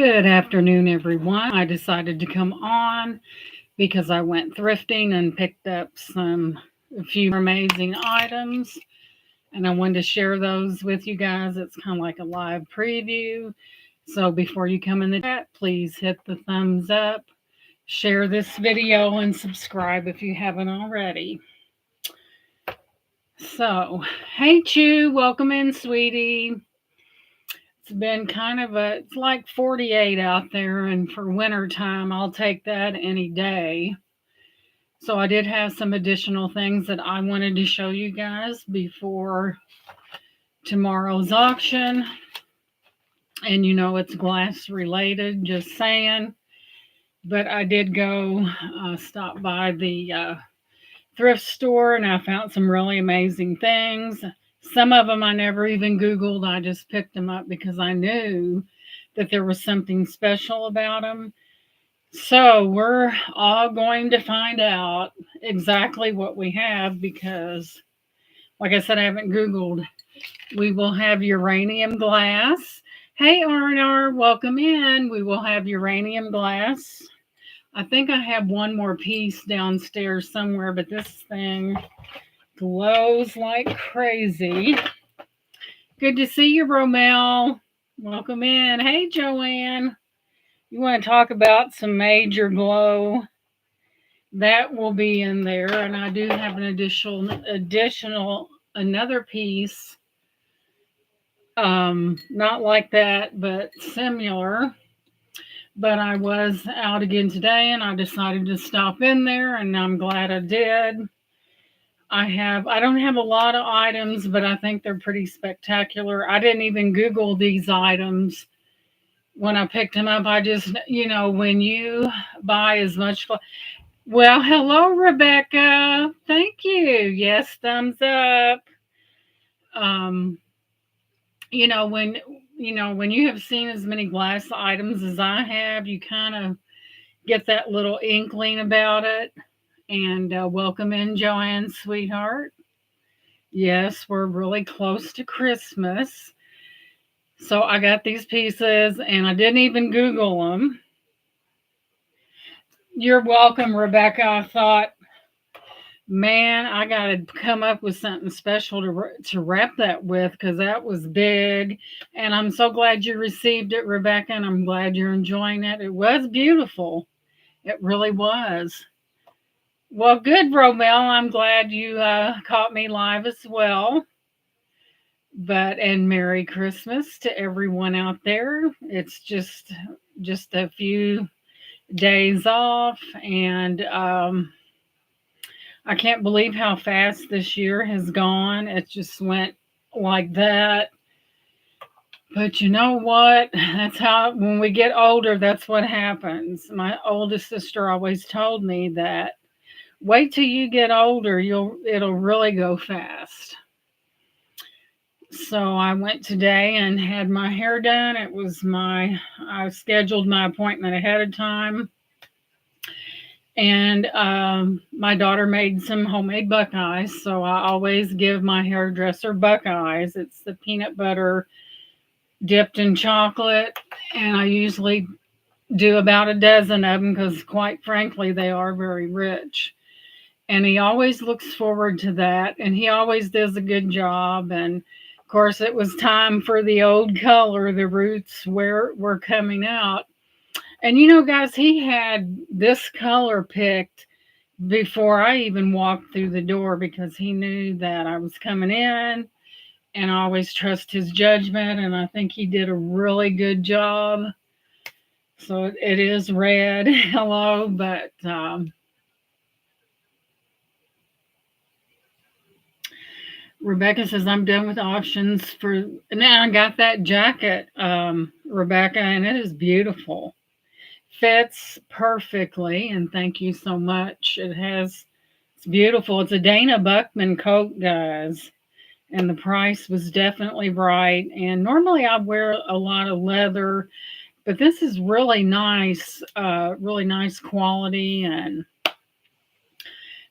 Good afternoon, everyone. I decided to come on because I went thrifting and picked up a few amazing items, and I wanted to share those with you guys. It's kind of like a live preview. So before you come in the chat, please hit the thumbs up, share this video, and subscribe if you haven't already. So, hey Chew, welcome in, sweetie. It's been it's like 48 out there, and for winter time, I'll take that any day. So I did have some additional things that I wanted to show you guys before tomorrow's auction. And it's glass related, just saying. But I did go stop by the thrift store and I found some really amazing things. Some of them I never even Googled. I just picked them up because I knew that there was something special about them. So we're all going to find out exactly what we have because, like I said, I haven't Googled. We will have uranium glass. Hey, R&R, welcome in. We will have uranium glass. I think I have one more piece downstairs somewhere, but this thing glows like crazy. Good to see you, Romel. Welcome in. Hey, Joanne. You want to talk about some major glow? That will be in there, and I do have an additional another piece. Not like that, but similar. But I was out again today, and I decided to stop in there, and I'm glad I did. I don't have a lot of items, but I think they're pretty spectacular. I didn't even Google these items when I picked them up. I just, when you buy as much. Well, hello, Rebecca. Thank you. Yes, thumbs up. Um, when you have seen as many glass items as I have, you kind of get that little inkling about it. And welcome in, Joanne, sweetheart. Yes, we're really close to Christmas. So I got these pieces and I didn't even Google them. You're welcome, Rebecca. I thought, man, I got to come up with something special to wrap that with because that was big. And I'm so glad you received it, Rebecca, and I'm glad you're enjoying it. It was beautiful. It really was. Well, good, Romel. I'm glad you caught me live as well. And Merry Christmas to everyone out there. It's just a few days off, and I can't believe how fast this year has gone. It just went like that. But you know what? That's how, when we get older, that's what happens. My oldest sister always told me that wait till you get older, it'll really go fast. So I went today and had my hair done. I scheduled my appointment ahead of time. And my daughter made some homemade Buckeyes. So I always give my hairdresser Buckeyes. It's the peanut butter dipped in chocolate. And I usually do about a dozen of them because, quite frankly, they are very rich. And he always looks forward to that. And he always does a good job. And of course, it was time for the old color. The roots were coming out. And guys, he had this color picked before I even walked through the door because he knew that I was coming in, and I always trust his judgment, and I think he did a really good job. So it is red. Hello, but Rebecca says, I'm done with options for now. I got that jacket, Rebecca, and it is beautiful. Fits perfectly, and thank you so much. It's beautiful. It's a Dana Buckman coat, guys, and the price was definitely right. And normally I wear a lot of leather, but this is really nice quality.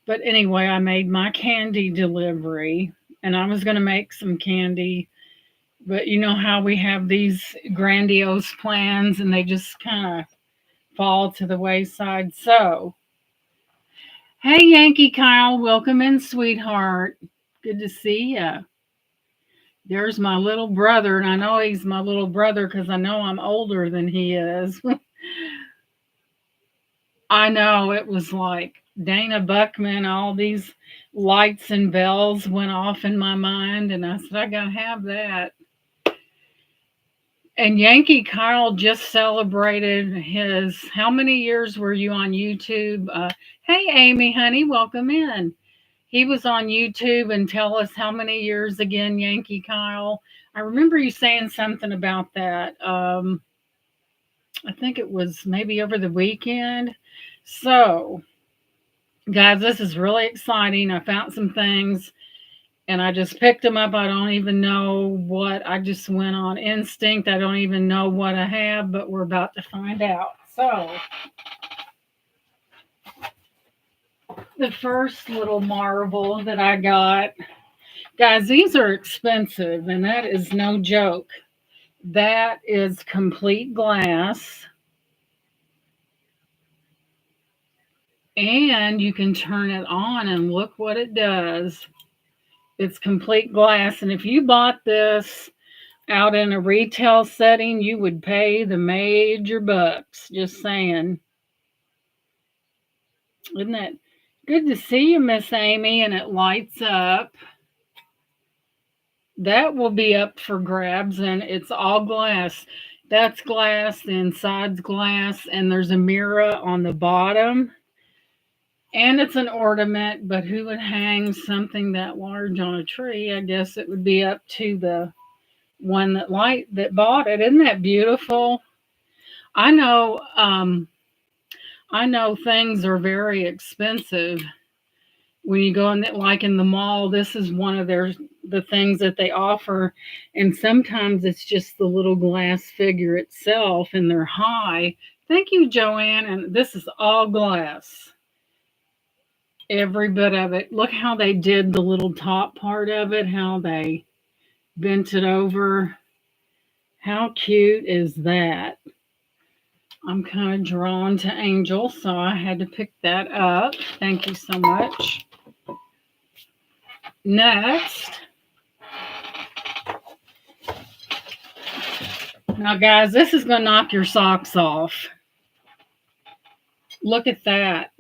But anyway, I made my candy delivery, and I was going to make some candy But you know how we have these grandiose plans and they just kind of fall to the wayside. So, hey, Yankee Kyle, welcome in, sweetheart. Good to see ya. There's my little brother, and I know he's my little brother because I know I'm older than he is. I know it was like Dana Buckman, all these lights and bells went off in my mind, and I said, I gotta have that. And Yankee Kyle just celebrated his, how many years were you on YouTube? Hey, Amy, honey, welcome in. He was on YouTube and tell us how many years again, Yankee Kyle. I remember you saying something about that. I think it was maybe over the weekend. So, guys, this is really exciting. I found some things and I just picked them up. I don't even know what, I just went on instinct. I don't even know what I have, but we're about to find out. So, the first little marvel that I got, guys, these are expensive and that is no joke. That is complete glass, and you can turn it on and look what it does. It's complete glass, and if you bought this out in a retail setting, you would pay the major bucks. Just saying. Isn't that good to see you, Miss Amy? And it lights up. That will be up for grabs, and it's all glass. That's glass, the inside's glass, and there's a mirror on the bottom. And it's an ornament, but who would hang something that large on a tree? I guess it would be up to the one that bought it. Isn't that beautiful? I know I know things are very expensive when you go in like in the mall. This is one of the things that they offer, and sometimes it's just the little glass figure itself and they're high. Thank you, Joanne, and this is all glass. Every bit of it. Look how they did the little top part of it, how they bent it over. How cute is that? I'm kind of drawn to Angel, so I had to pick that up. Thank you so much. Next. Now, guys, this is going to knock your socks off. Look at that.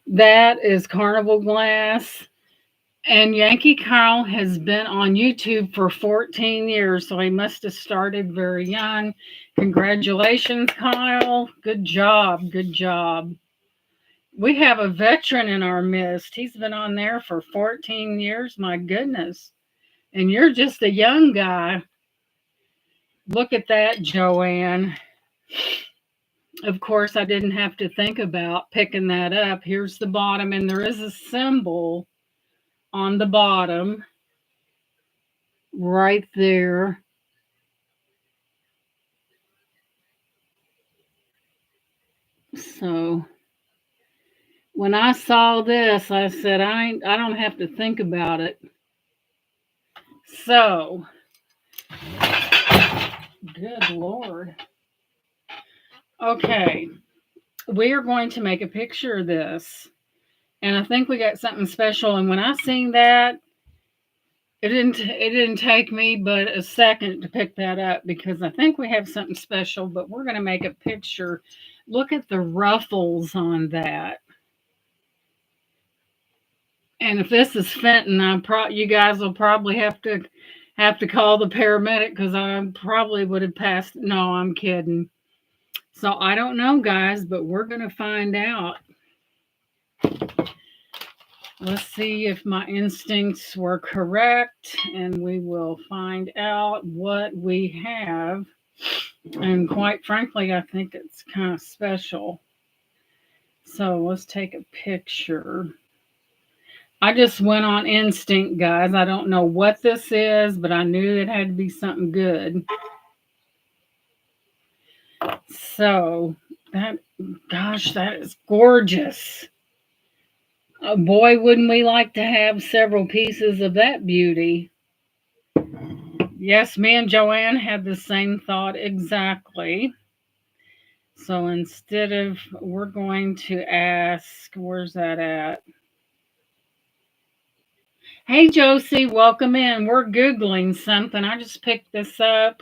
That is carnival glass. And Yankee Kyle has been on YouTube for 14 years, so he must have started very young. Congratulations, Kyle. Good job. Good job. We have a veteran in our midst. He's been on there for 14 years. My goodness. And you're just a young guy. Look at that, Joanne. Of course, I didn't have to think about picking that up. Here's the bottom, and there is a symbol on the bottom right there. So when I saw this, I said, I don't have to think about it. So, good Lord. Okay, we are going to make a picture of this. And I think we got something special. And when I seen that, it didn't take me but a second to pick that up because I think we have something special, but we're going to make a picture. Look at the ruffles on that. And if this is Fenton, you guys will probably have to call the paramedic because I probably would have passed. No, I'm kidding. So I don't know, guys, but we're gonna find out. Let's see if my instincts were correct, and we will find out what we have. And quite frankly, I think it's kind of special. So let's take a picture. I just went on instinct, guys. I don't know what this is, but I knew it had to be something good. So gosh, that is gorgeous. Oh, boy, wouldn't we like to have several pieces of that beauty? Yes, me and Joanne had the same thought exactly. So instead of, we're going to ask, where's that at? Hey, Josie, welcome in. We're Googling something. I just picked this up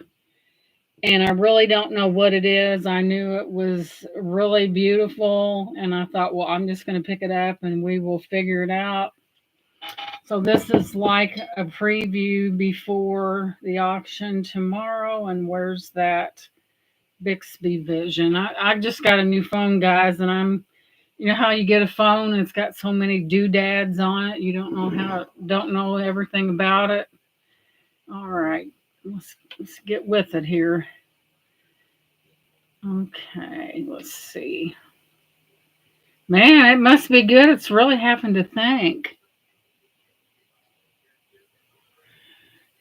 and I really don't know what it is. I knew it was really beautiful and I thought, well, I'm just going to pick it up and we will figure it out. So this is like a preview before the auction tomorrow. And where's that Bixby Vision? I just got a new phone, guys, and you know how you get a phone and it's got so many doodads on it, you don't know everything about it. All right, let's get with it here. Okay, let's see. Man, it must be good. It's really having to think.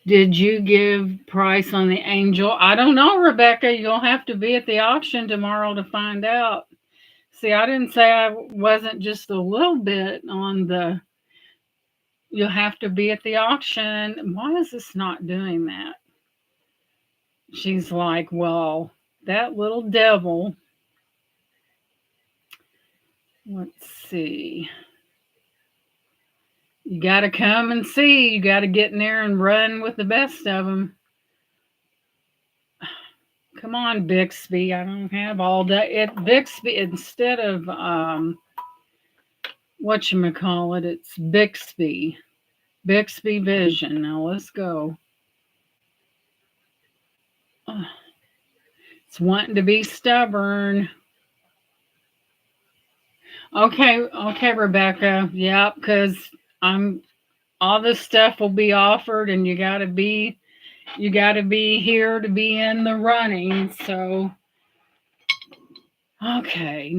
Did you give price on the Angel? I don't know, Rebecca. You'll have to be at the auction tomorrow to find out. See, I didn't say I wasn't just a little bit on the. You'll have to be at the auction. Why is this not doing that? She's like, well, that little devil. Let's see. You got to come and see. You got to get in there and run with the best of them. Come on, Bixby. I don't have all that. Bixby, instead of whatchamacallit, it's Bixby. Bixby Vision. Now let's go. It's wanting to be stubborn. Okay, Rebecca. Yeah, because I'm all this stuff will be offered, and you got to be here to be in the running. So okay,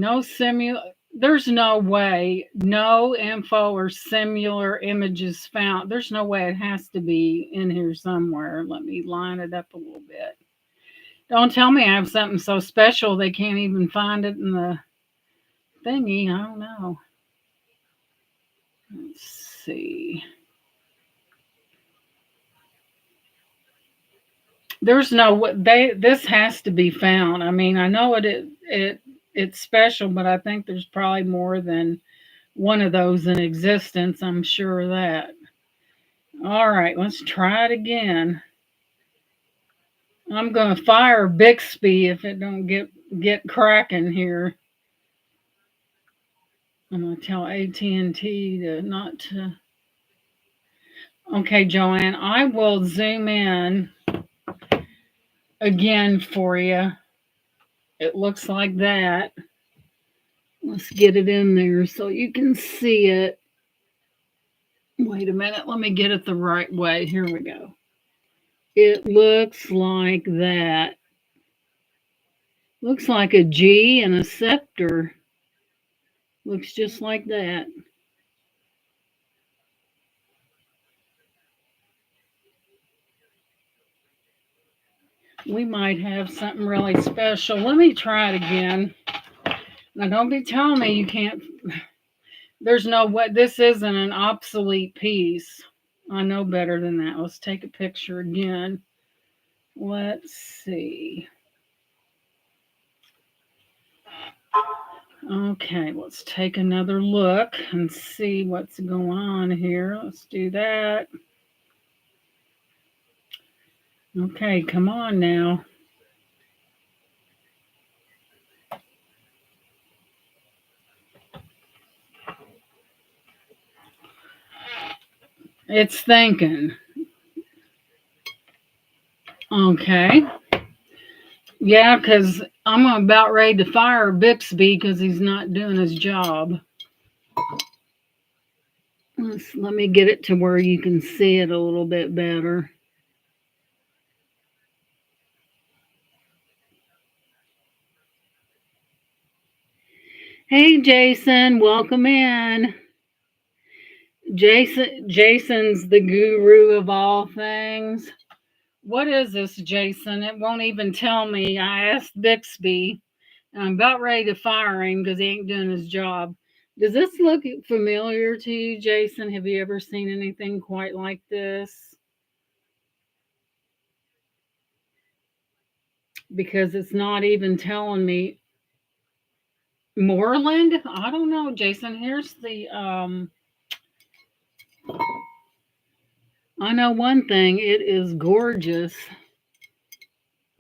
there's no way, no info or similar images found. There's no way. It has to be in here somewhere. Let me line it up a little bit. Don't tell me I have something so special they can't even find it in the thingy. I don't know. Let's see. There's no they. This has to be found. I mean, I know it's special, but I think there's probably more than one of those in existence. I'm sure of that. All right, let's try it again. I'm gonna fire Bixby if it don't get cracking here. I'm gonna tell AT&T to not to. Okay, Joanne, I will zoom in again for you. It looks like that. Let's get it in there so you can see it. Wait a minute, let me get it the right way. Here we go. It looks like that. Looks like a G and a scepter. Looks just like that. We might have something really special. Let me try it again. Now, don't be telling me you can't. There's no way. This isn't an obsolete piece. I know better than that. Let's take a picture again. Let's see. Okay, let's take another look and see what's going on here. Let's do that. Okay, come on now. It's thinking. Okay. Yeah, because I'm about ready to fire Bixby because he's not doing his job. Let me get it to where you can see it a little bit better. Hey, Jason, welcome in. Jason's the guru of all things. What is this, Jason? It won't even tell me. I asked Bixby. And I'm about ready to fire him because he ain't doing his job. Does this look familiar to you, Jason? Have you ever seen anything quite like this? because it's not even telling me Moreland. I don't know, Jason. Here's the I know one thing, it is gorgeous.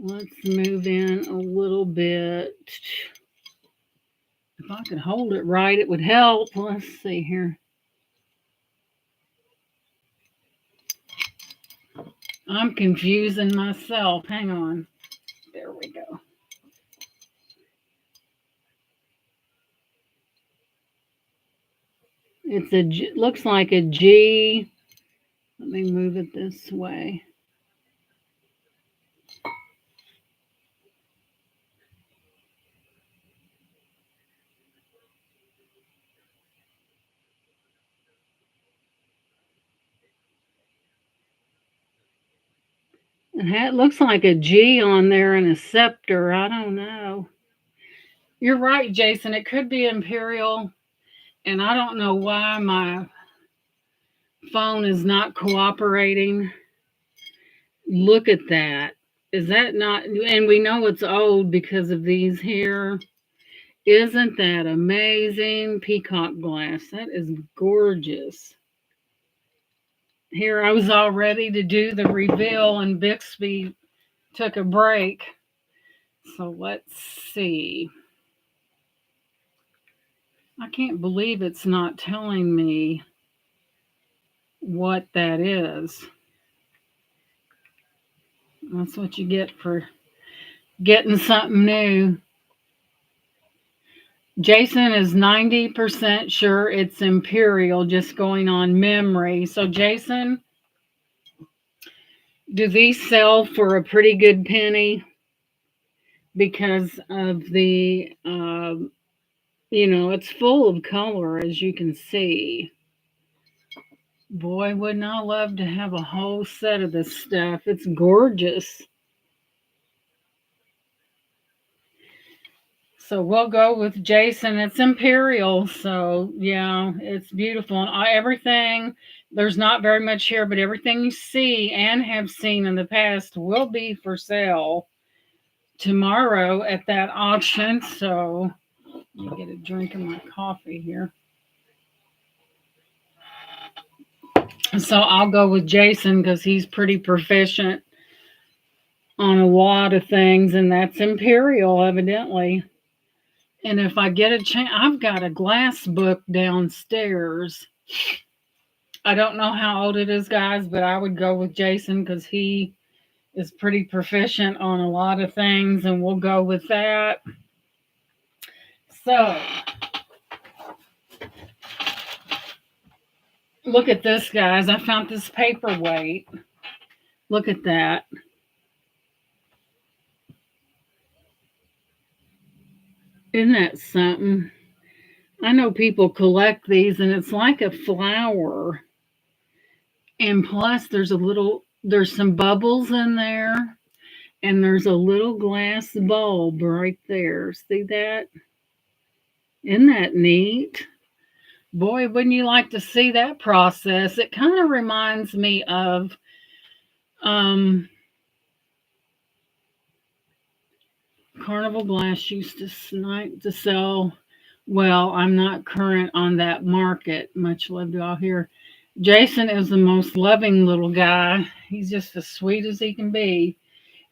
Let's move in a little bit. If I could hold it right, it would help. Let's see here. I'm confusing myself. Hang on. There we go. It's a looks like a G. Let me move it this way. It looks like a G on there and a scepter. I don't know. You're right, Jason. It could be imperial, and I don't know why my phone is not cooperating. Look at that. Is that not? And we know it's old because of these here. Isn't that amazing? Peacock glass. That is gorgeous. Here I was all ready to do the reveal, and Bixby took a break. So let's see. I can't believe it's not telling me what that is. That's what you get for getting something new. Jason is 90% sure it's Imperial, just going on memory. So, Jason, do these sell for a pretty good penny? Because of the, it's full of color, as you can see. Boy, wouldn't I love to have a whole set of this stuff. It's gorgeous. So we'll go with Jason. It's Imperial, so yeah, it's beautiful. And everything, there's not very much here, but everything you see and have seen in the past will be for sale tomorrow at that auction. So let me get a drink of my coffee here. So I'll go with Jason because he's pretty proficient on a lot of things, and that's Imperial, evidently. And if I get a chance, I've got a glass book downstairs. I don't know how old it is, guys, but I would go with Jason because he is pretty proficient on a lot of things, and we'll go with that. So, look at this, guys. I found this paperweight. Look at that. Isn't that something? I know people collect these, and it's like a flower. And plus, there's some bubbles in there, and there's a little glass bulb right there. See that? Isn't that neat? Boy, wouldn't you like to see that process? It kind of reminds me of um, Carnival Glass used to sell. Well, I'm not current on that market. Much love to all here. Jason is the most loving little guy. He's just as sweet as he can be.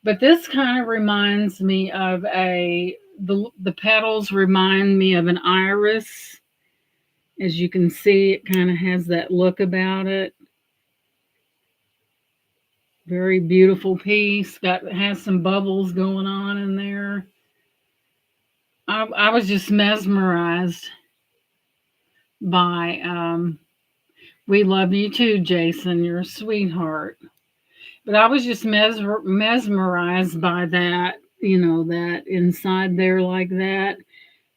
But this kind of reminds me of the petals remind me of an iris. As you can see, it kind of has that look about it. Very beautiful piece. Has some bubbles going on in there. I was just mesmerized by we love you too, Jason. You're a sweetheart. But I was just mesmerized by that, that inside there like that.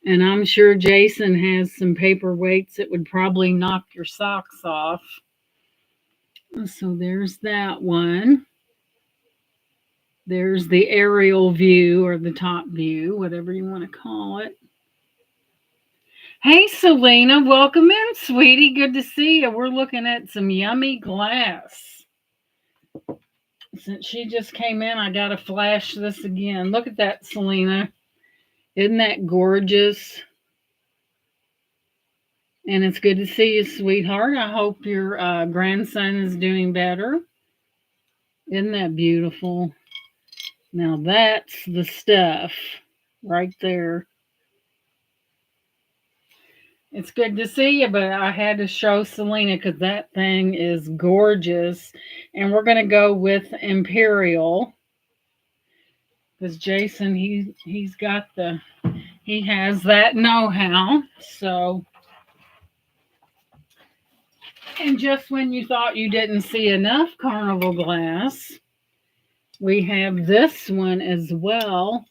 And I'm sure Jason has some paperweights that would probably knock your socks off. So there's that one. There's the aerial view or the top view, whatever you want to call it. Hey, Selena, welcome in, sweetie. Good to see you. We're looking at some yummy glass. Since she just came in, I got to flash this again. Look at that, Selena. Isn't that gorgeous? And it's good to see you, sweetheart. I hope your grandson is doing better. Isn't that beautiful? Now that's the stuff right there. It's good to see you, but I had to show Selena because that thing is gorgeous. And we're going to go with Imperial because Jason, he has that know-how. So, and just when you thought you didn't see enough carnival glass, we have this one as well.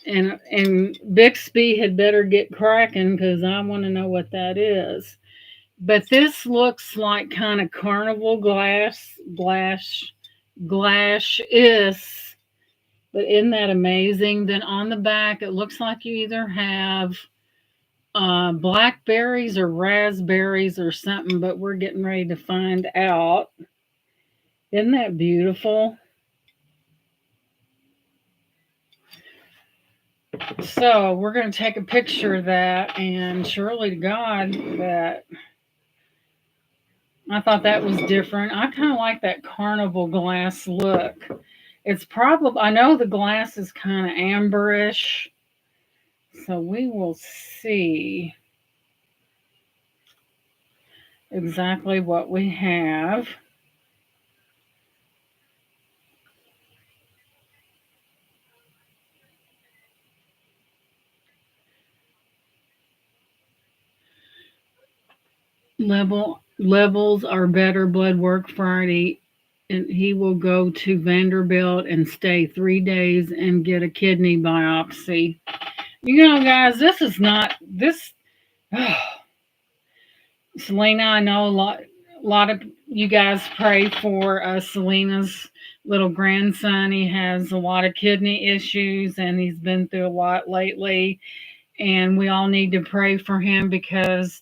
And Bixby had better get cracking because I want to know what that is. But this looks like kind of carnival glass is. But isn't that amazing? Then on the back, it looks like you either have blackberries or raspberries or something, but we're getting ready to find out. Isn't that beautiful? So we're going to take a picture of that, and surely to God that I thought that was different. I kind of like that carnival glass look. It's probably, I know the glass is kind of amberish, so we will see exactly what we have. Levels are better blood work Friday, and he will go to Vanderbilt and stay 3 days and get a kidney biopsy. You know, guys, this is not this. Selena, I know a lot of you guys pray for Selena's little grandson. He has a lot of kidney issues, and he's been through a lot lately. And we all need to pray for him because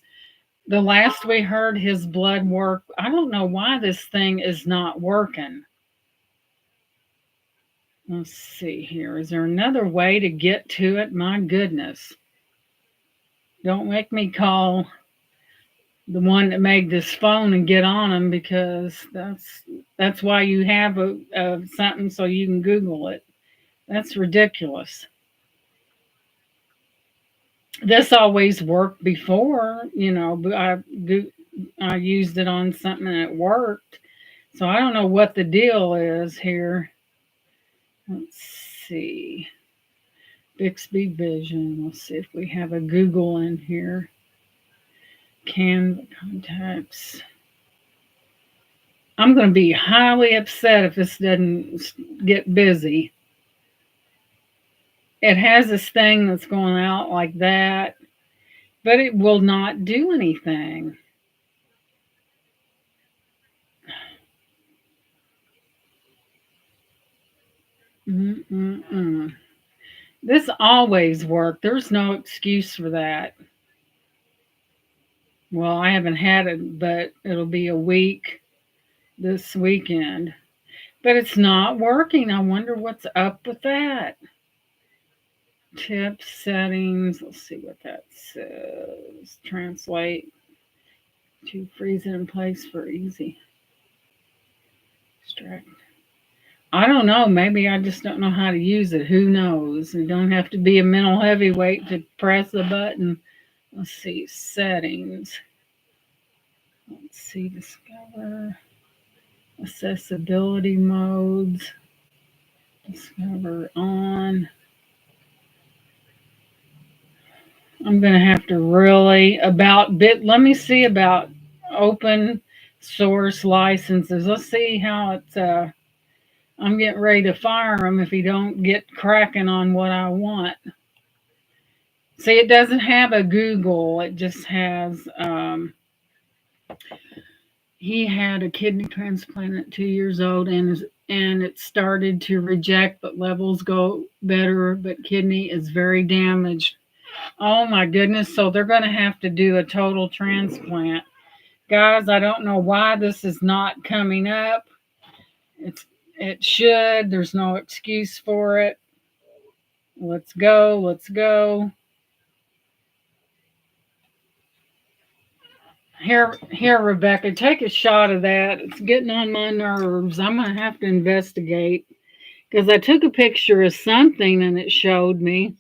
the last we heard, his blood work. I don't know why this thing is not working. Let's see here. Is there another way to get to it? My goodness. Don't make me call the one that made this phone and get on them because that's why you have a something so you can Google it. That's ridiculous. This always worked before, but I used it on something and it worked. So I don't know what the deal is here. Let's see. Bixby Vision. Let's see if we have a Google in here. Canva contacts. I'm going to be highly upset if this doesn't get busy. It has this thing that's going out like that, but it will not do anything. Mm-mm-mm. This always worked. There's no excuse for that. Well, I haven't had it, but it'll be a week this weekend. But it's not working. I wonder what's up with that. Tips, settings. Let's see what that says. Translate to freeze it in place for easy. Extract. I don't know. Maybe I just don't know how to use it. Who knows? You don't have to be a mental heavyweight to press the button. Let's see. Settings. Let's see. Discover. Accessibility modes. Discover on. I'm going to have to really let me see about open source licenses. Let's see how it's, I'm getting ready to fire him if he don't get cracking on what I want. See, it doesn't have a Google. It just has, he had a kidney transplant at 2 years old and it started to reject, but levels go better, but kidney is very damaged. Oh my goodness. So they're going to have to do a total transplant. Guys, I don't know why this is not coming up. It should. There's no excuse for it. Let's go. Let's go. Here, Rebecca, take a shot of that. It's getting on my nerves. I'm going to have to investigate because I took a picture of something and it showed me.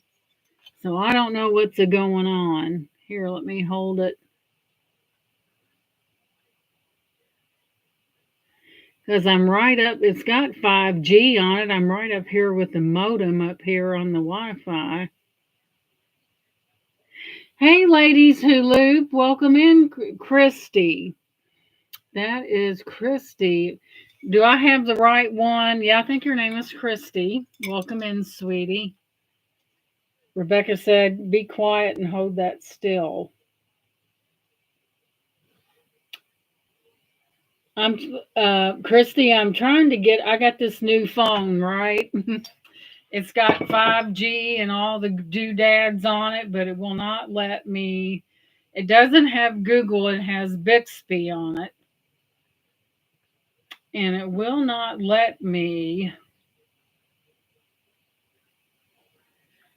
So I don't know what's going on. Here, let me hold it. Because I'm right up, it's got 5G on it. I'm right up here with the modem up here on the Wi Fi. Hey, ladies who loop, welcome in, Christy. That is Christy. Do I have the right one? Yeah, I think your name is Christy. Welcome in, sweetie. Rebecca said, be quiet and hold that still. I'm Christy, I'm trying to get I got this new phone, right? It's got 5G and all the doodads on it, but it will not let me. It doesn't have Google, it has Bixby on it. And it will not let me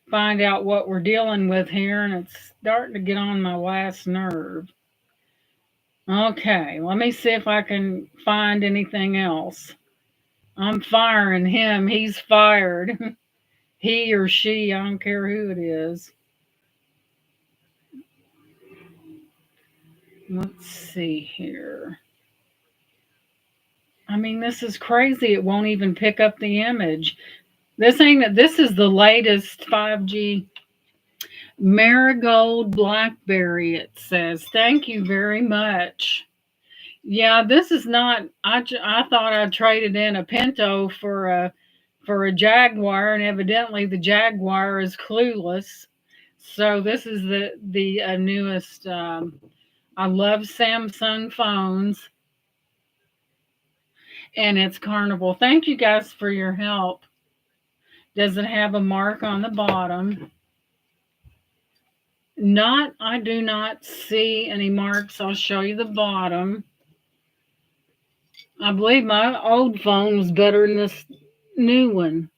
find out what we're dealing with here, and it's starting to get on my last nerve. Okay, let me see if I can find anything else. I'm firing him, he's fired. He or she, I don't care who it is. Let's see here. I mean, this is crazy. It won't even pick up the image. This is the latest 5G. Marigold Blackberry, it says. Thank you very much. Yeah, this is not. I thought I traded in a Pinto for a Jaguar, and evidently the Jaguar is clueless. So this is the newest. I love Samsung phones, and it's Carnival. Thank you guys for your help. Does it have a mark on the bottom? Not. I do not see any marks. I'll show you the bottom. I believe my old phone was better than this new one.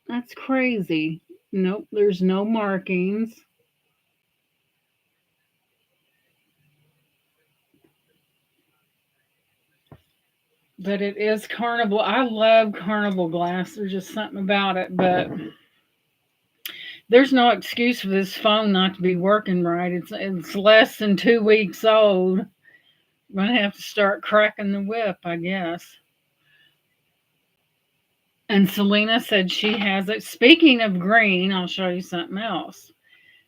That's crazy. Nope, there's no markings. But it is Carnival. I love Carnival glass. There's just something about it. But there's no excuse for this phone not to be working right. It's less than 2 weeks old. I'm gonna have to start cracking the whip, I guess. And Selena said she has it. Speaking of green, I'll show you something else.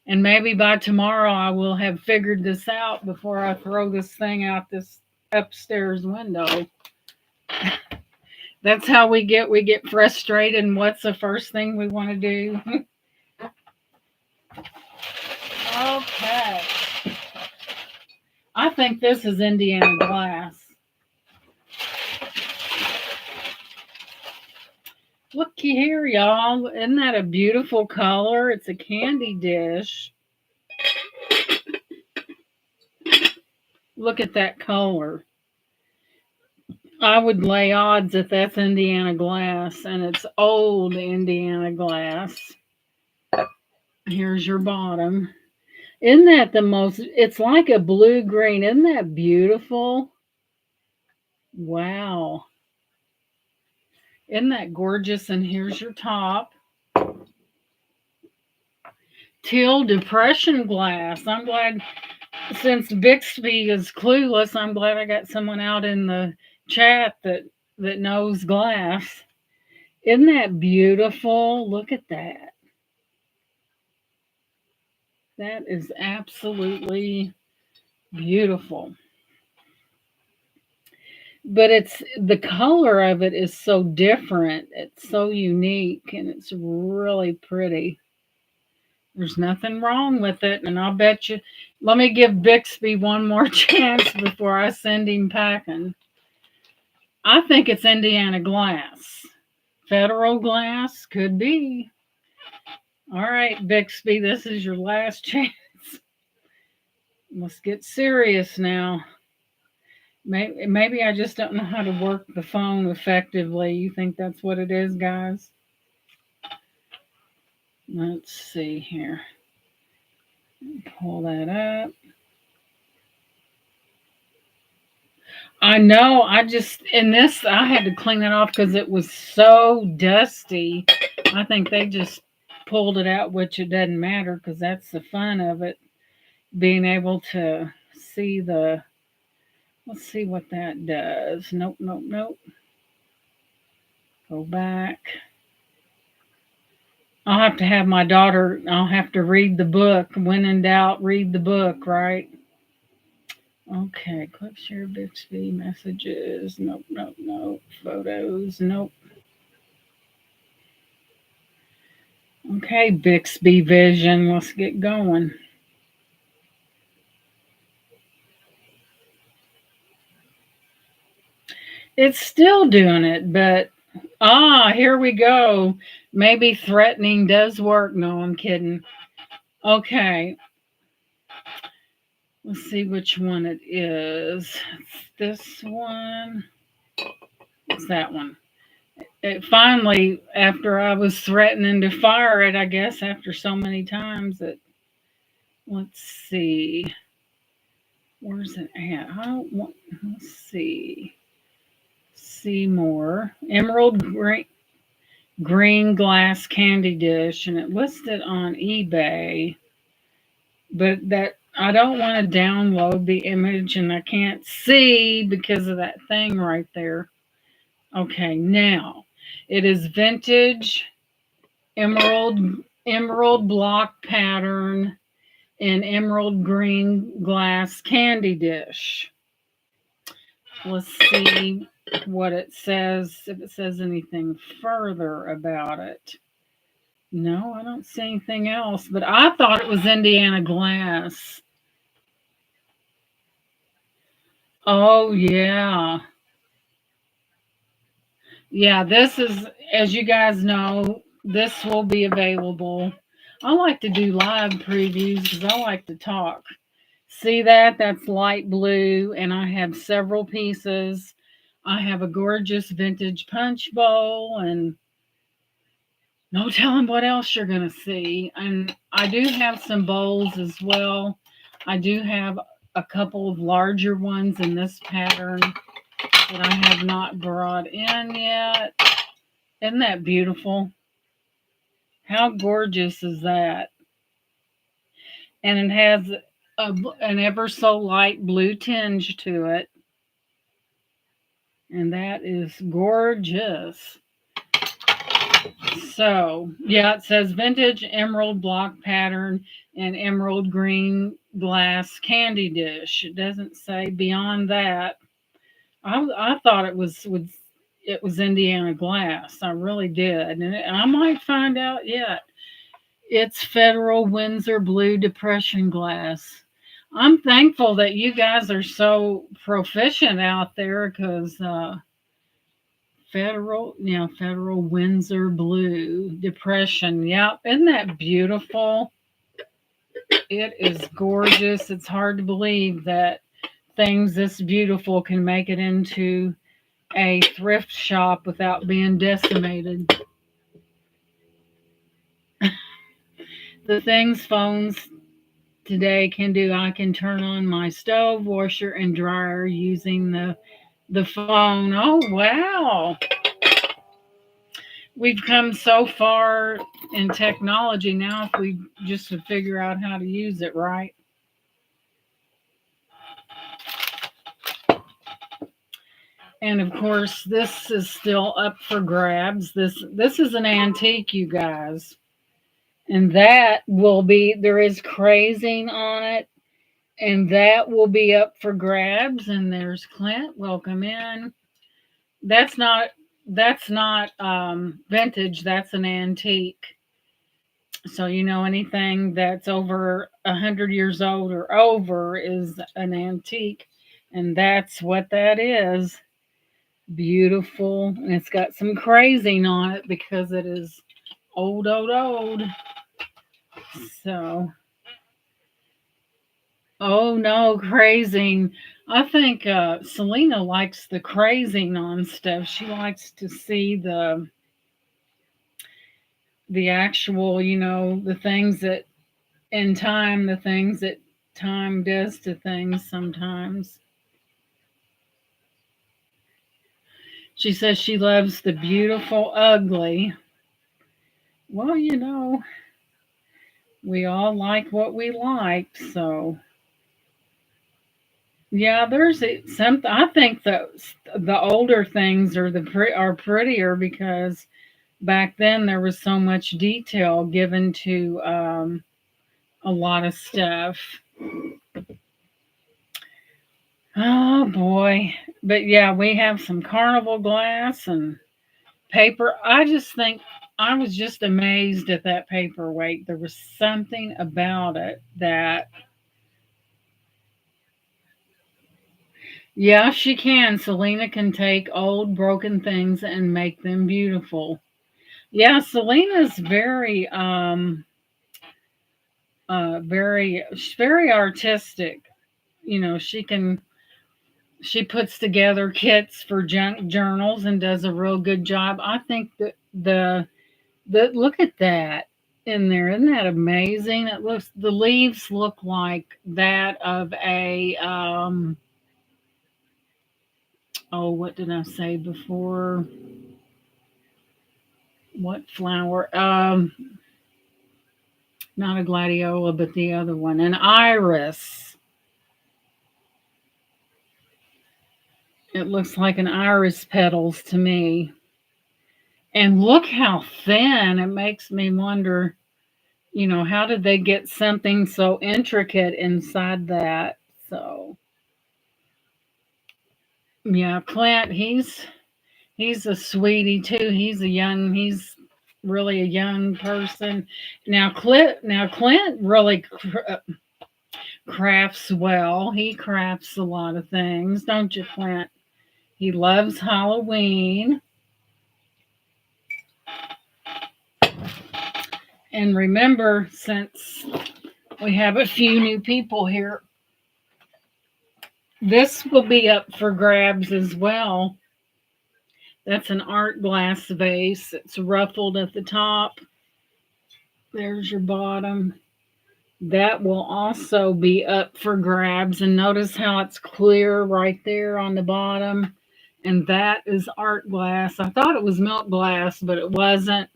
And maybe by tomorrow I will have figured this out before I throw this thing out this upstairs window. That's how we get frustrated, and what's the first thing we want to do? Okay. I think this is Indiana glass. Looky here, y'all. Isn't that a beautiful color? It's a candy dish. Look at that color. I would lay odds that that's Indiana glass, and it's old Indiana glass. Here's your bottom. Isn't that the most? It's like a blue green. Isn't that beautiful? Wow. Isn't that gorgeous? And here's your top. Teal depression glass. I'm glad, since Bixby is clueless, I'm glad I got someone out in the chat that knows glass. Isn't that beautiful? Look at that. That is absolutely beautiful. But it's the color of it is so different. It's so unique and it's really pretty. There's nothing wrong with it, and I'll bet you. Let me give Bixby one more chance before I send him packing. I think it's Indiana glass. Federal glass could be. All right, Bixby, this is your last chance. Let's get serious now. Maybe I just don't know how to work the phone effectively. You think that's what it is, guys? Let's see here. Pull that up. I know. I just in this I had to clean it off because it was so dusty. I think they just pulled it out, which it doesn't matter because that's the fun of it, being able to see the. Let's see what that does. Nope, nope, nope. Go back. I'll have to have my daughter. I'll have to read the book. When in doubt, read the book. Right. Okay. Click share Bixby messages. Nope, nope, nope. Photos. Nope. Okay, Bixby Vision, let's get going. It's still doing it, but here we go. Maybe threatening does work. No, I'm kidding. Okay, let's see which one it is. It's this one. It's that one. It finally, after I was threatening to fire it, I guess after so many times, let's see. Where's it at? I don't want, let's see. See more. Emerald green glass candy dish, and it listed on eBay, but that I don't want to download the image and I can't see because of that thing right there. Okay, now it is vintage emerald block pattern and emerald green glass candy dish. Let's see what it says, if it says anything further about it. No, I don't see anything else, but I thought it was Indiana glass. Oh, yeah. Yeah, this is, as you guys know, this will be available. I like to do live previews because I like to talk. See that? That's light blue, and I have several pieces. I have a gorgeous vintage punch bowl, and no telling what else you're going to see. And I do have some bowls as well. I do have a couple of larger ones in this pattern that I have not brought in yet. Isn't that beautiful? How gorgeous is that? And it has an ever so light blue tinge to it. And that is gorgeous. So, yeah, it says vintage emerald block pattern and emerald green glass candy dish. It doesn't say beyond that. I thought it was Indiana glass. I really did, and I might find out yet. It's Federal Windsor Blue Depression glass. I'm thankful that you guys are so proficient out there because Federal Windsor Blue Depression. Yep, isn't that beautiful? It is gorgeous. It's hard to believe that things this beautiful can make it into a thrift shop without being decimated. The things phones today can do, I can turn on my stove, washer, and dryer using the phone. Oh wow. We've come so far in technology now if we just to figure out how to use it right. And of course, this is still up for grabs. This is an antique, you guys. And that will be there is crazing on it, and that will be up for grabs. And there's Clint. Welcome in. That's not vintage. That's an antique. So you know anything that's over 100 years old or over is an antique, and that's what that is. Beautiful, and it's got some crazing on it because it is old, old, old. So, oh no, crazing! I think Selena likes the crazy non stuff. She likes to see the actual, the things that in time, the things that time does to things sometimes. She says she loves the beautiful ugly. Well, we all like what we like, so yeah, there's something. I think the older things are prettier because back then there was so much detail given to a lot of stuff. Oh boy. But yeah, we have some carnival glass and paper. I just think I was just amazed at that paperweight. There was something about it that, yeah, she can. Selena can take old broken things and make them beautiful. Yeah, Selena's very artistic. She puts together kits for junk journals and does a real good job. I think that the look at that in there. Isn't that amazing? The leaves look like that of a oh, what did I say before? What flower? Not a gladiola, but the other one, an iris. It looks like an iris petals to me. And look how thin. It makes me wonder, how did they get something so intricate inside that? So, yeah, Clint, he's a sweetie too. He's really a young person. Now Clint really crafts well. He crafts a lot of things, don't you, Clint? He loves Halloween. And remember, since we have a few new people here, this will be up for grabs as well. That's an art glass vase. It's ruffled at the top. There's your bottom. That will also be up for grabs. And notice how it's clear right there on the bottom. And that is art glass. I thought it was milk glass, but it wasn't.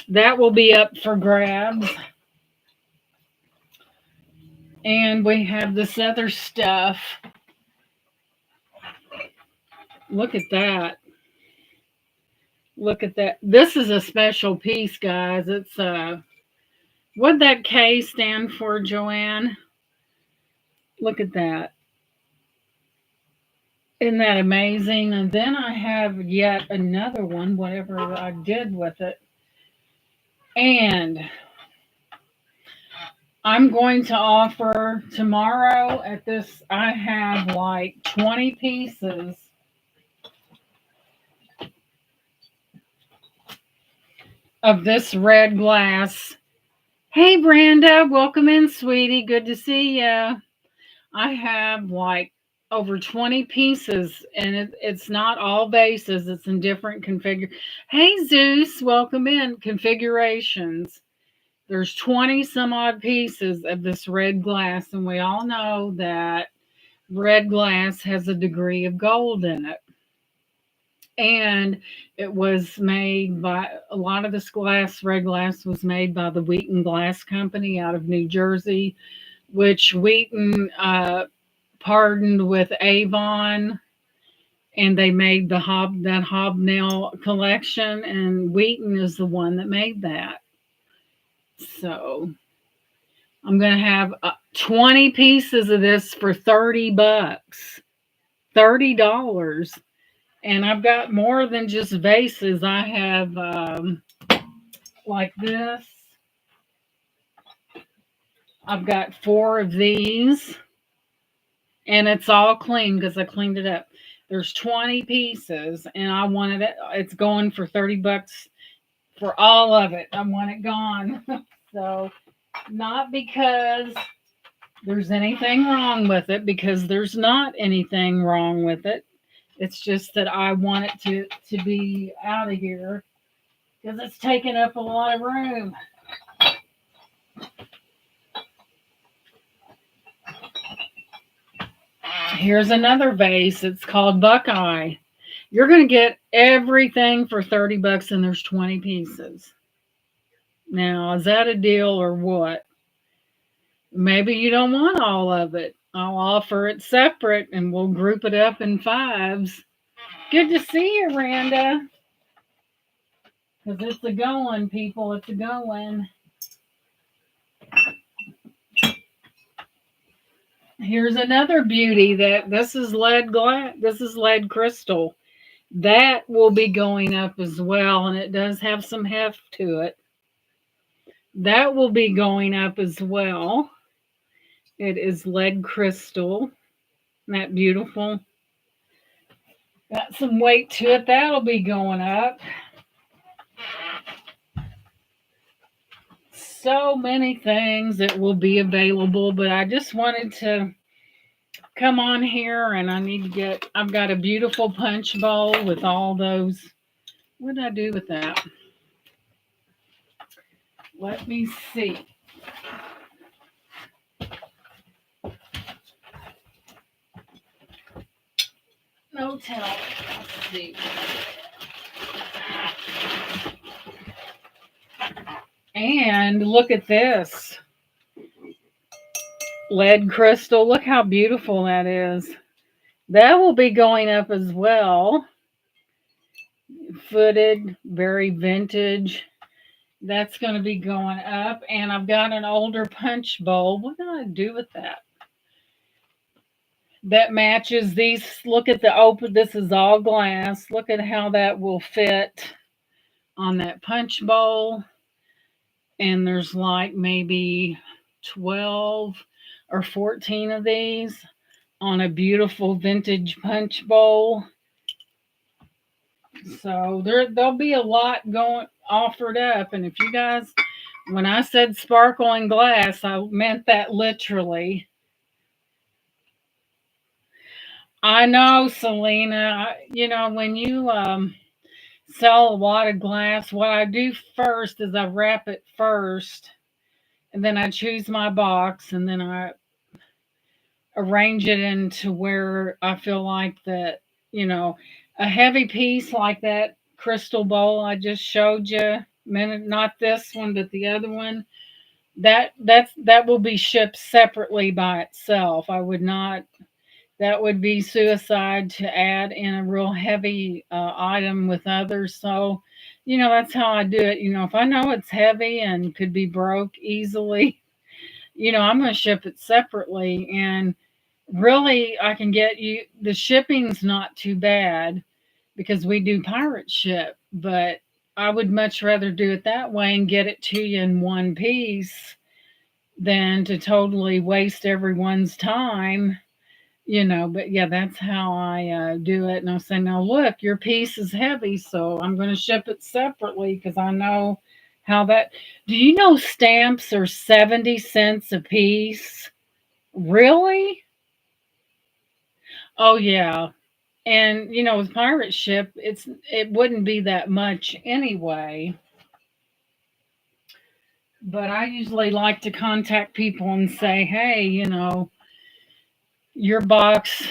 That will be up for grabs. And we have this other stuff. Look at that. Look at that. This is a special piece, guys. It's what'd that K stand for, Joanne? Look at that. Isn't that amazing? And then I have yet another one, whatever I did with it. And I'm going to offer tomorrow at this, I have like 20 pieces of this red glass. Hey, Brenda, welcome in, sweetie. Good to see you. I have like over 20 pieces, and it's not all bases, it's in different configure. Hey, Zeus, welcome in. Configurations. There's 20 some odd pieces of this red glass, and we all know that red glass has a degree of gold in it. And it was made by a lot of this red glass was made by the Wheaton Glass Company out of New Jersey, which Wheaton partnered with Avon, and they made that hobnail collection, and Wheaton is the one that made that. So I'm going to have 20 pieces of this for $30. $30. And I've got more than just vases. I have like this. I've got 4 of these. And it's all clean because I cleaned it up. There's 20 pieces, and I wanted it. It's going for $30 for all of it. I want it gone. So, not because there's anything wrong with it, because there's not anything wrong with it. It's just that I want it to be out of here because it's taking up a lot of room. Here's another vase. It's called Buckeye. You're going to get everything for 30 bucks and there's 20 pieces. Now, is that a deal or what? Maybe you don't want all of it. I'll offer it separate and we'll group it up in fives. Good to see you, Randa. Because it's a going, people. It's a going. Here's another beauty that this is lead glass. This is lead crystal. That will be going up as well, and it does have some heft to it. That will be going up as well. It is lead crystal. Isn't that beautiful? Got some weight to it. That'll be going up. So many things that will be available, but I just wanted to come on here and I need to get, I've got a beautiful punch bowl with all those. What did I do with that? Let me see. No tell. Let's see. And look at this. Lead crystal. Look how beautiful that is. That will be going up as well. Footed, very vintage. That's going to be going up. And I've got an older punch bowl. What did I do with that? That matches these. Look at the open. This is all glass. Look at how that will fit on that punch bowl. And there's like maybe 12 or 14 of these on a beautiful vintage punch bowl. So there'll be a lot going offered up. And if you guys, when I said sparkling glass, I meant that literally. I know, Selena. When you sell a lot of glass, what I do first is I wrap it first, and then I choose my box, and then I arrange it into where I feel like that, a heavy piece like that crystal bowl I just showed you, minute, not this one, but the other one, that will be shipped separately by itself. I would not. That would be suicide to add in a real heavy item with others. So, that's how I do it. If I know it's heavy and could be broke easily, I'm going to ship it separately. And really, I can get you, the shipping's not too bad because we do pirate ship, but I would much rather do it that way and get it to you in one piece than to totally waste everyone's time. But yeah, that's how I do it. And I'll say, now look, your piece is heavy, so I'm going to ship it separately because I know how that. Do you know stamps are 70 cents a piece? Really? Oh yeah. And with pirate ship, it wouldn't be that much anyway. But I usually like to contact people and say, hey, your box,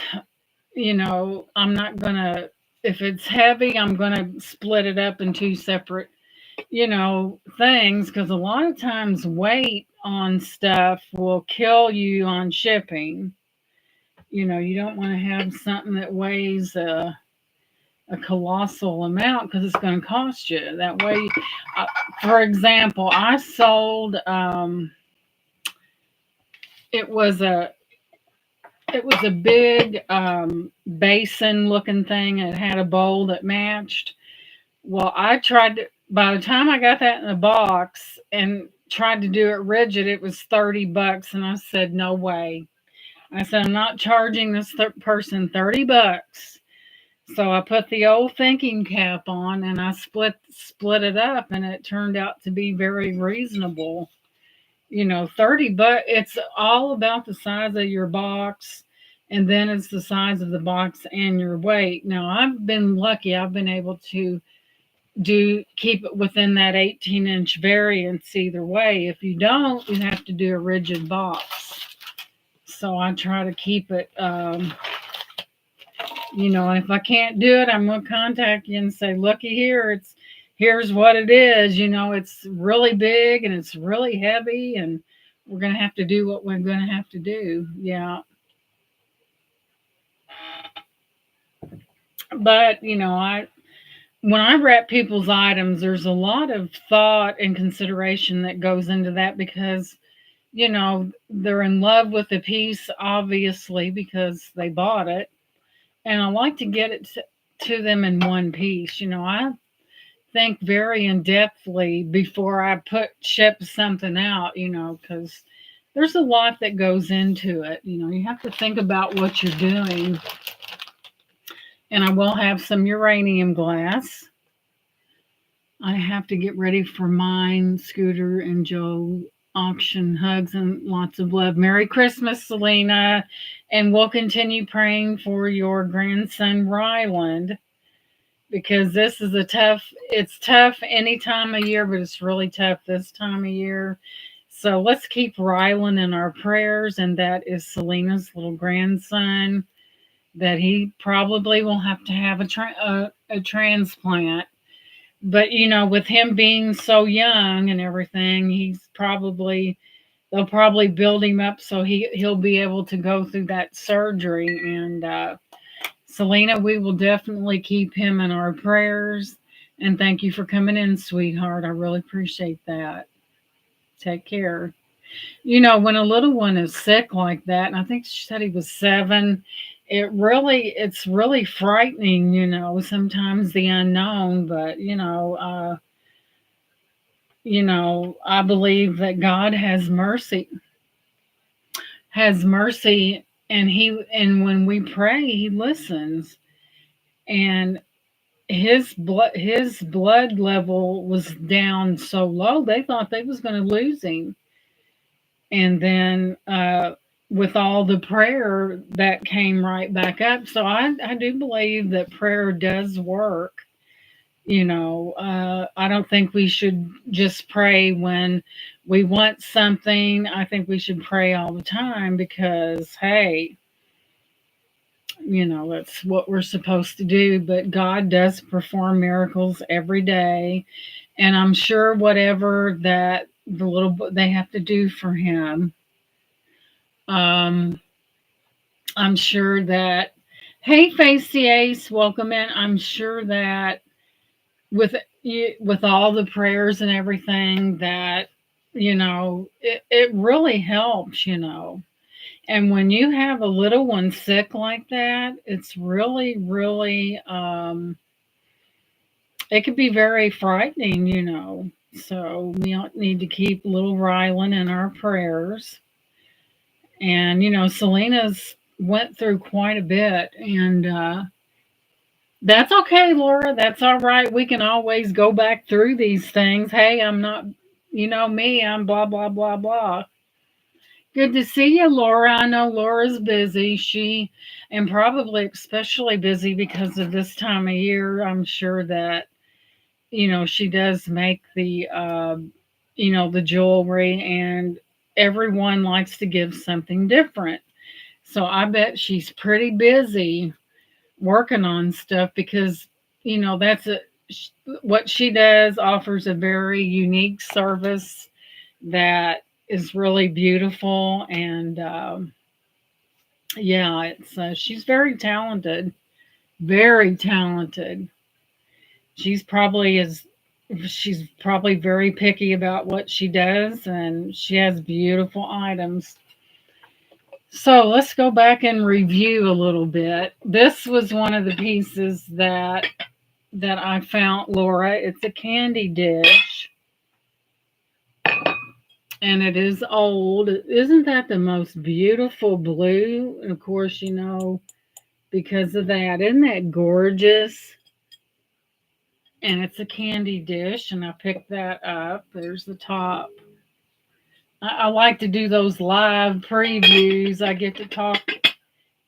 I'm not gonna, if it's heavy, I'm gonna split it up in two separate, things, because a lot of times weight on stuff will kill you on shipping. You don't want to have something that weighs a colossal amount because it's going to cost you. That way, uh, for example, I sold. It was a it was a big basin looking thing. It had a bowl that matched. Well, I tried to. By the time I got that in the box and tried to do it rigid, it was 30 bucks, and I said no way. I said I'm not charging this person 30 bucks. So I put the old thinking cap on and I split it up and it turned out to be very reasonable. 30, but it's all about the size of your box, and then it's the size of the box and your weight. Now, I've been lucky. I've been able to do keep it within that 18-inch variance either way. If you don't, you have to do a rigid box. So I try to keep it, and if I can't do it, I'm going to contact you and say, looky here, here's what it is. It's really big and it's really heavy, and we're going to have to do what we're going to have to do. Yeah. But, when I wrap people's items, there's a lot of thought and consideration that goes into that because, they're in love with the piece, obviously, because they bought it. And I like to get it to them in one piece. I think very in depthly before I ship something out, because there's a lot that goes into it. You have to think about what you're doing. And I will have some uranium glass. I have to get ready for mine, Scooter, and Joe auction. Hugs and lots of love. Merry Christmas, Selena. And we'll continue praying for your grandson, Ryland, because it's tough any time of year, but it's really tough this time of year. So let's keep Ryland in our prayers. And that is Selena's little grandson, that he probably will have to have a transplant. But with him being so young and everything, they'll probably build him up so he'll be able to go through that surgery. And Selena, we will definitely keep him in our prayers. And thank you for coming in, sweetheart. I really appreciate that. Take care. When a little one is sick like that, and I think she said he was 7, it's really frightening, sometimes the unknown, but I believe that God has mercy, and when we pray, he listens. And his blood level was down so low they thought they was going to lose him. And then with all the prayer, that came right back up. So I do believe that prayer does work. I don't think we should just pray when we want something. I think we should pray all the time because, hey, that's what we're supposed to do. But God does perform miracles every day. And I'm sure whatever that they have to do for him, um, I'm sure that, hey, Facey Ace, welcome in. I'm sure that with all the prayers and everything that it really helps. And when you have a little one sick like that, it's really, really, it could be very frightening. So we need to keep little Rylan in our prayers. And Selena's went through quite a bit, and that's okay, Laura. That's all right. We can always go back through these things. Hey, I'm not, me, I'm blah, blah, blah, blah. Good to see you, Laura. I know Laura's busy. And probably especially busy because of this time of year. I'm sure that, she does make the jewelry, and everyone likes to give something different. So I bet she's pretty busy working on stuff because that's what she does, offers a very unique service that is really beautiful. And yeah, it's she's very talented. She's probably very picky about what she does, and she has beautiful items. So let's go back and review a little bit. This was one of the pieces that I found, Laura. It's a candy dish, and it is old. Isn't that the most beautiful blue? And of course, because of that. Isn't that gorgeous? And it's a candy dish, and I picked that up. There's the top. I like to do those live previews. I get to talk,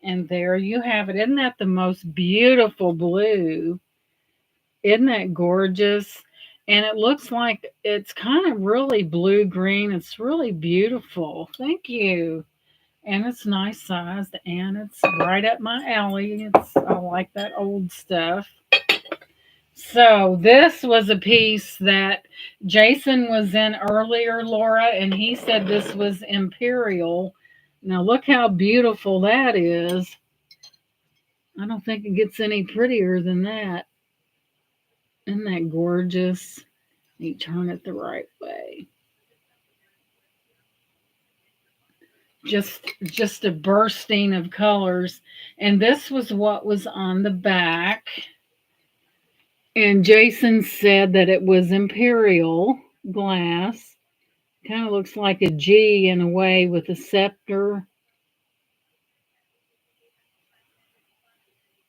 and there you have it. Isn't that the most beautiful blue? Isn't that gorgeous? And it looks like it's kind of really blue green. It's really beautiful. Thank you. And it's nice sized and it's right up my alley. I like that old stuff. So this was a piece that Jason was in earlier, Laura, and he said this was Imperial. Now look how beautiful that is. I don't think it gets any prettier than that. Isn't that gorgeous? You turn it the right way. Just a bursting of colors. And this was what was on the back. And Jason said that it was Imperial glass. Kind of looks like a G in a way with a scepter.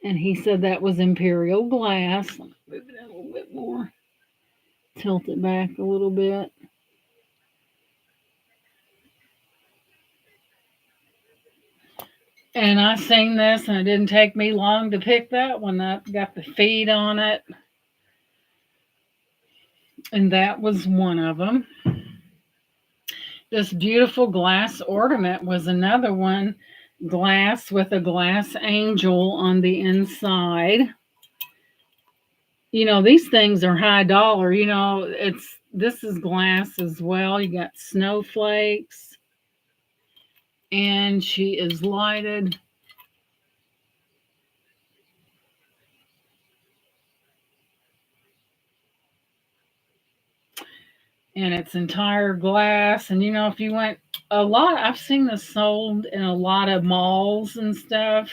And he said that was Imperial glass. Let me move it a little bit more. Tilt it back a little bit. And I seen this, and it didn't take me long to pick that one up. Got the feet on it, and that was one of them. This beautiful glass ornament was another one, glass with a glass angel on the inside. These things are high dollar. This is glass as well. You got snowflakes, and she is lighted. And it's entire glass. And if you went I've seen this sold in a lot of malls and stuff.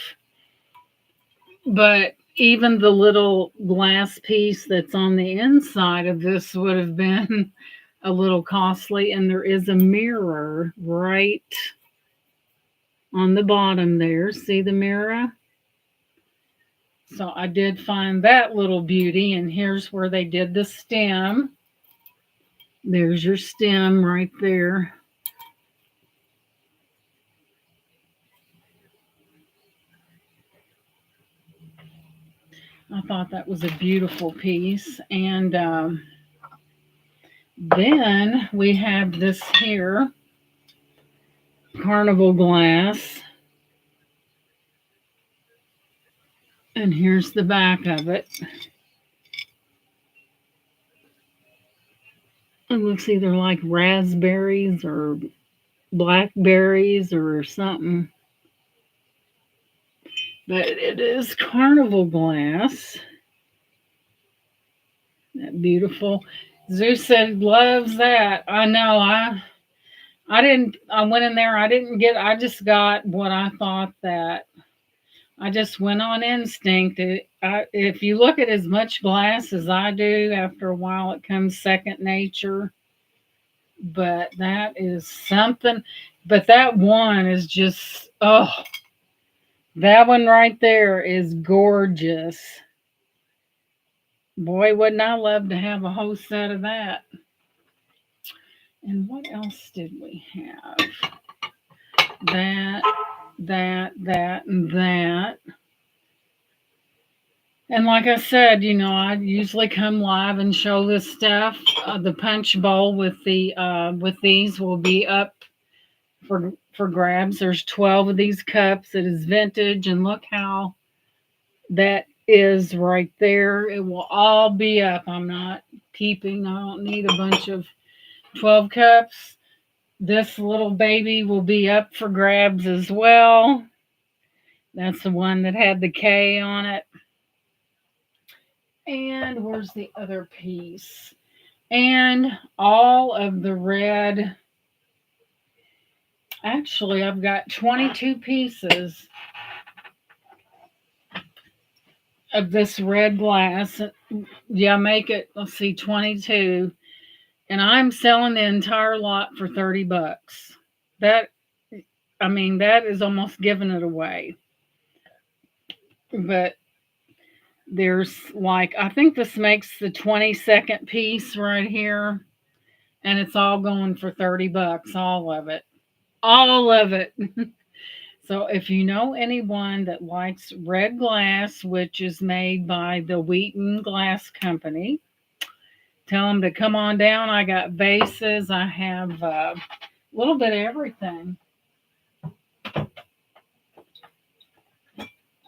But even the little glass piece that's on the inside of this would have been a little costly. And there is a mirror right on the bottom there. See the mirror? So I did find that little beauty. And here's where they did the stem. There's your stem right there. I thought that was a beautiful piece. And then we have this here, carnival glass. And here's the back of it. It looks either like raspberries or blackberries or something. But it is carnival glass. That beautiful. Zeus said loves that. I know. I went in there. I just got what I thought that. I just went on instinct. If you look at as much glass as I do, after a while it comes second nature. But that is something. But that one is just, oh, that one right there is gorgeous. Boy, wouldn't I love to have a whole set of that. And what else did we have? That, and that. And like I said, I usually come live and show this stuff. The punch bowl with these will be up for grabs. There's 12 of these cups. It is vintage, and look how that is right there. It will all be up. I'm not keeping. I don't need a bunch of 12 cups. This little baby will be up for grabs as well. That's the one that had the K on it. And where's the other piece? And all of the red. Actually, I've got 22 pieces of this red glass. Yeah, make it, let's see, 22. And I'm selling the entire lot for $30. That is almost giving it away. But there's I think this makes the 22nd piece right here. and it's all going for 30 bucks, all of it. All of it. So if you know anyone that likes red glass, which is made by the Wheaton Glass Company, tell them to come on down. I got vases. I have a little bit of everything.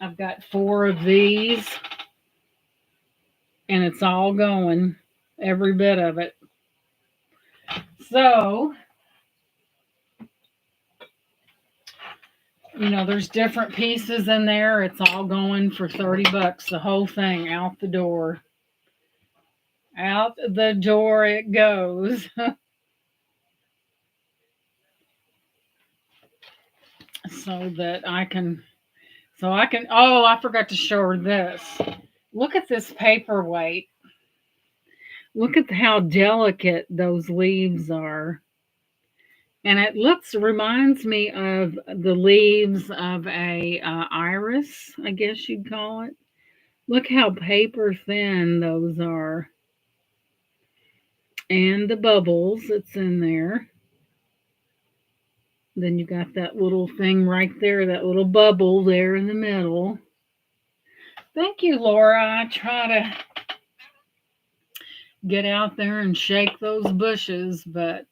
I've got four of these, and it's all going, every bit of it. So, there's different pieces in there. It's all going for 30 bucks, the whole thing out the door. Out the door it goes. so that I can, oh, I forgot to show her this. Look at this paperweight. Look at how delicate those leaves are. And it reminds me of the leaves of a iris, I guess you'd call it. Look how paper thin those are. And the bubbles that's in there. Then you got that little thing right there, that little bubble there in the middle. Thank you, Laura. I try to get out there and shake those bushes, but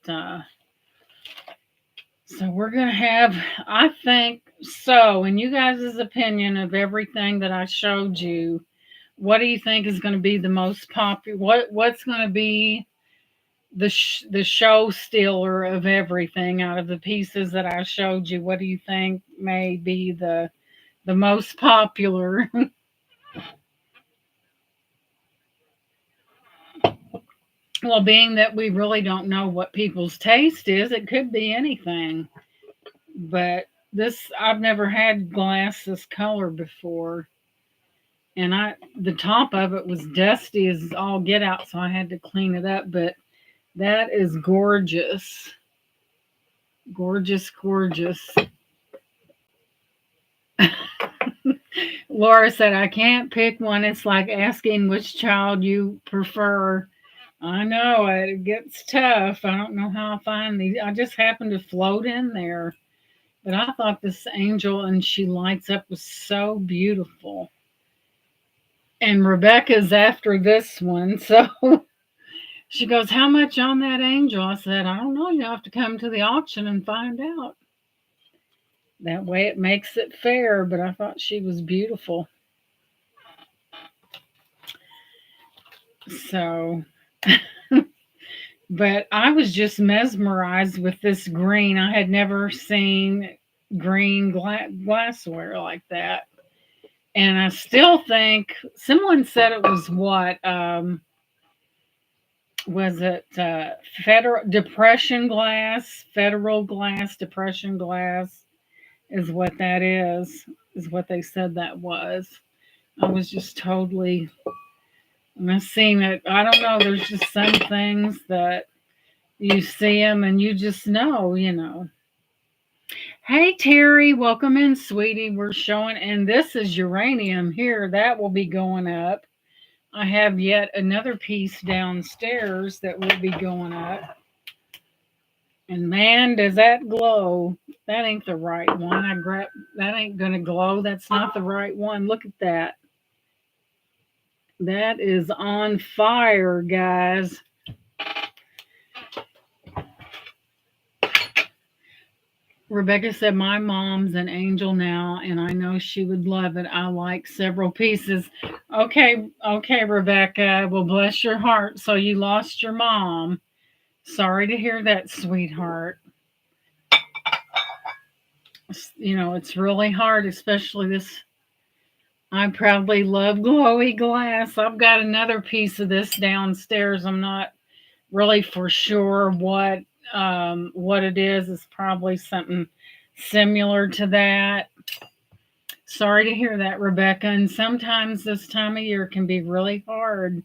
so we're going to have, I think, so in you guys' opinion of everything that I showed you, what do you think is going to be the most popular? What's going to be the show stealer of everything out of the pieces that I showed you? What do you think may be the most popular? Well, being that we really don't know what people's taste is, it could be anything. But this, I've never had glass this color before. And the top of it was dusty as all get out, so I had to clean it up. But that is gorgeous. Gorgeous, gorgeous. Laura said, I can't pick one. It's like asking which child you prefer. I know it gets tough. I don't know how I find these. I just happened to float in there. But I thought this angel and she lights up was so beautiful. And Rebecca's after this one. So she goes, how much on that angel? I said, I don't know. You have to come to the auction and find out. That way it makes it fair. But I thought she was beautiful. So, but I was just mesmerized with this green. I had never seen green glassware like that. And I still think someone said it was what was it federal depression glass, federal glass, depression glass is what that is what they said that was. I was just totally, I've seen it. I don't know. There's just some things that you see them and you just know. Hey, Terry, welcome in, sweetie. We're showing, and this is uranium here. That will be going up. I have yet another piece downstairs that will be going up. And man, does that glow. That ain't the right one. That ain't going to glow. That's not the right one. Look at that. That is on fire, guys. Rebecca said, my mom's an angel now, and I know she would love it. I like several pieces. Okay, Rebecca. Well, bless your heart. So you lost your mom. Sorry to hear that, sweetheart. It's really hard, especially this. I probably love glowy glass. I've got another piece of this downstairs. I'm not really for sure what it is. It's probably something similar to that. Sorry to hear that, Rebecca. And sometimes this time of year can be really hard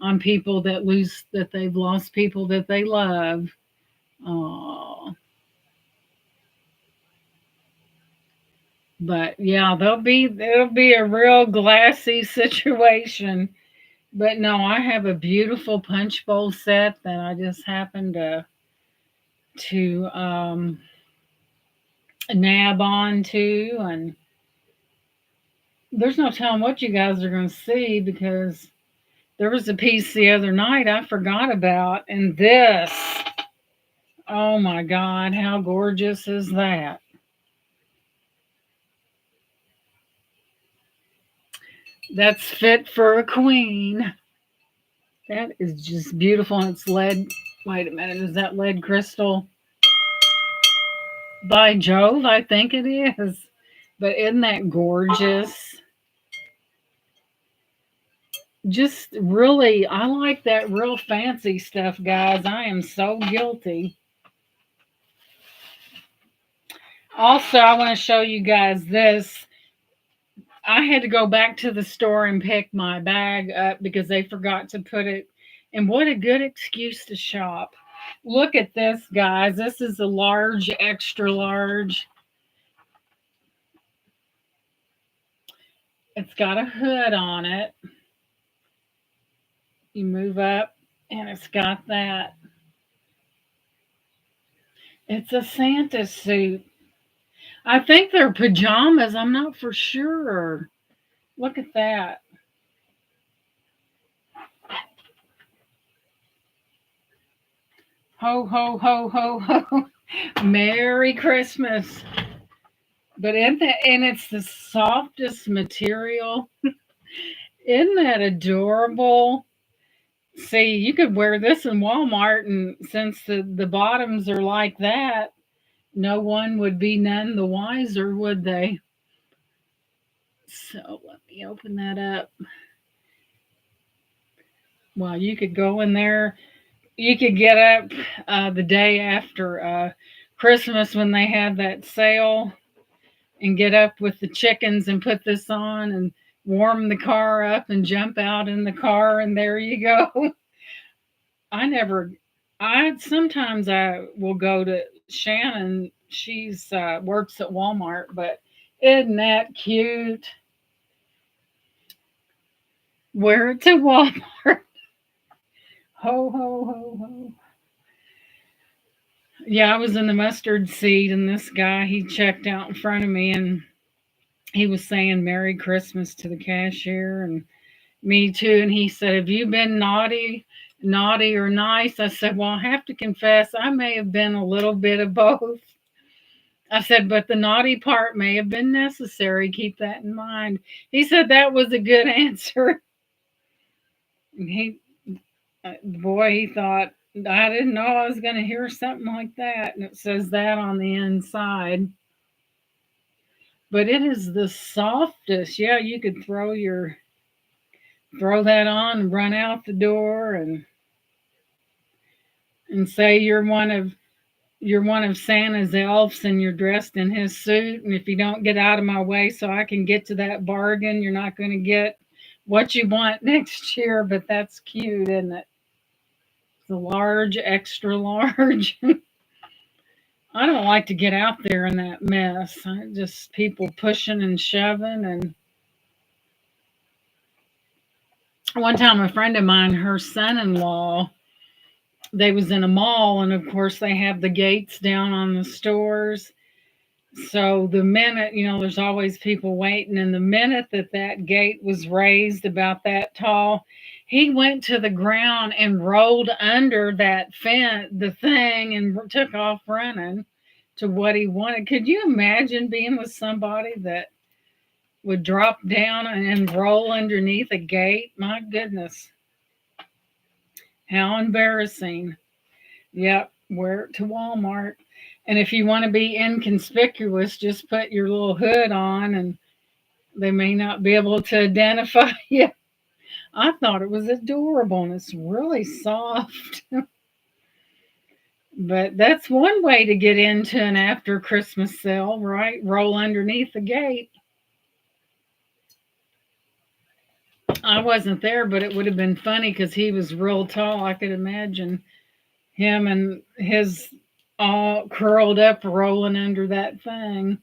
on people that they've lost people that they love. Oh. But yeah, there'll be a real glassy situation But no, I have a beautiful punch bowl set that I just happened to nab onto, and there's no telling what you guys are going to see because there was a piece the other night I forgot about, and this, oh my God, how gorgeous is that? That's fit for a queen. That is just beautiful. And it's lead. Wait a minute, is that lead crystal? By Jove, I think it is. But isn't that gorgeous? Just really, I like that real fancy stuff, guys. I am so guilty. Also, I want to show you guys this. I had to go back to the store and pick my bag up because they forgot to put it. And what a good excuse to shop. Look at this, guys. This is a large, extra large. It's got a hood on it. You move up, and it's got that. It's a Santa suit. I think they're pajamas. I'm not for sure. Look at that. Ho, ho, ho, ho, ho. Merry Christmas. But and it's the softest material. Isn't that adorable? See, you could wear this in Walmart, and since the bottoms are like that, no one would be none the wiser, would they? So let me open that up. Well, you could go in there. You could get up the day after Christmas when they had that sale and get up with the chickens and put this on and warm the car up and jump out in the car, and there you go. I never, I sometimes I will go to Shannon. She's works at Walmart, but isn't that cute? Wear it to Walmart. Ho ho ho ho. Yeah, I was in the mustard seat, and this guy he checked out in front of me, and he was saying Merry Christmas to the cashier, and me too. And he said, "Have you been naughty or nice?" I said, "Well, I have to confess, I may have been a little bit of both." I said, "But the naughty part may have been necessary. Keep that in mind." He said that was a good answer. And boy, he thought, I didn't know I was going to hear something like that. And it says that on the inside. But it is the softest. Yeah, you could throw that on and run out the door and say you're one of Santa's elves and you're dressed in his suit. And if you don't get out of my way so I can get to that bargain, you're not going to get what you want next year. But that's cute, isn't it? The large, extra large. I don't like to get out there in that mess. Just people pushing and shoving. And one time, a friend of mine, her son-in-law, they was in a mall, and of course, they have the gates down on the stores. So the minute, there's always people waiting, and the minute that gate was raised about that tall, he went to the ground and rolled under that the thing, and took off running to what he wanted. Could you imagine being with somebody that would drop down and roll underneath a gate? My goodness, how embarrassing. Yep, wear it to Walmart. And if you want to be inconspicuous, just put your little hood on and they may not be able to identify you. I thought it was adorable and it's really soft. But that's one way to get into an after Christmas sale, right? Roll underneath the gate. I wasn't there, but it would have been funny because he was real tall. I could imagine him and his all curled up rolling under that thing,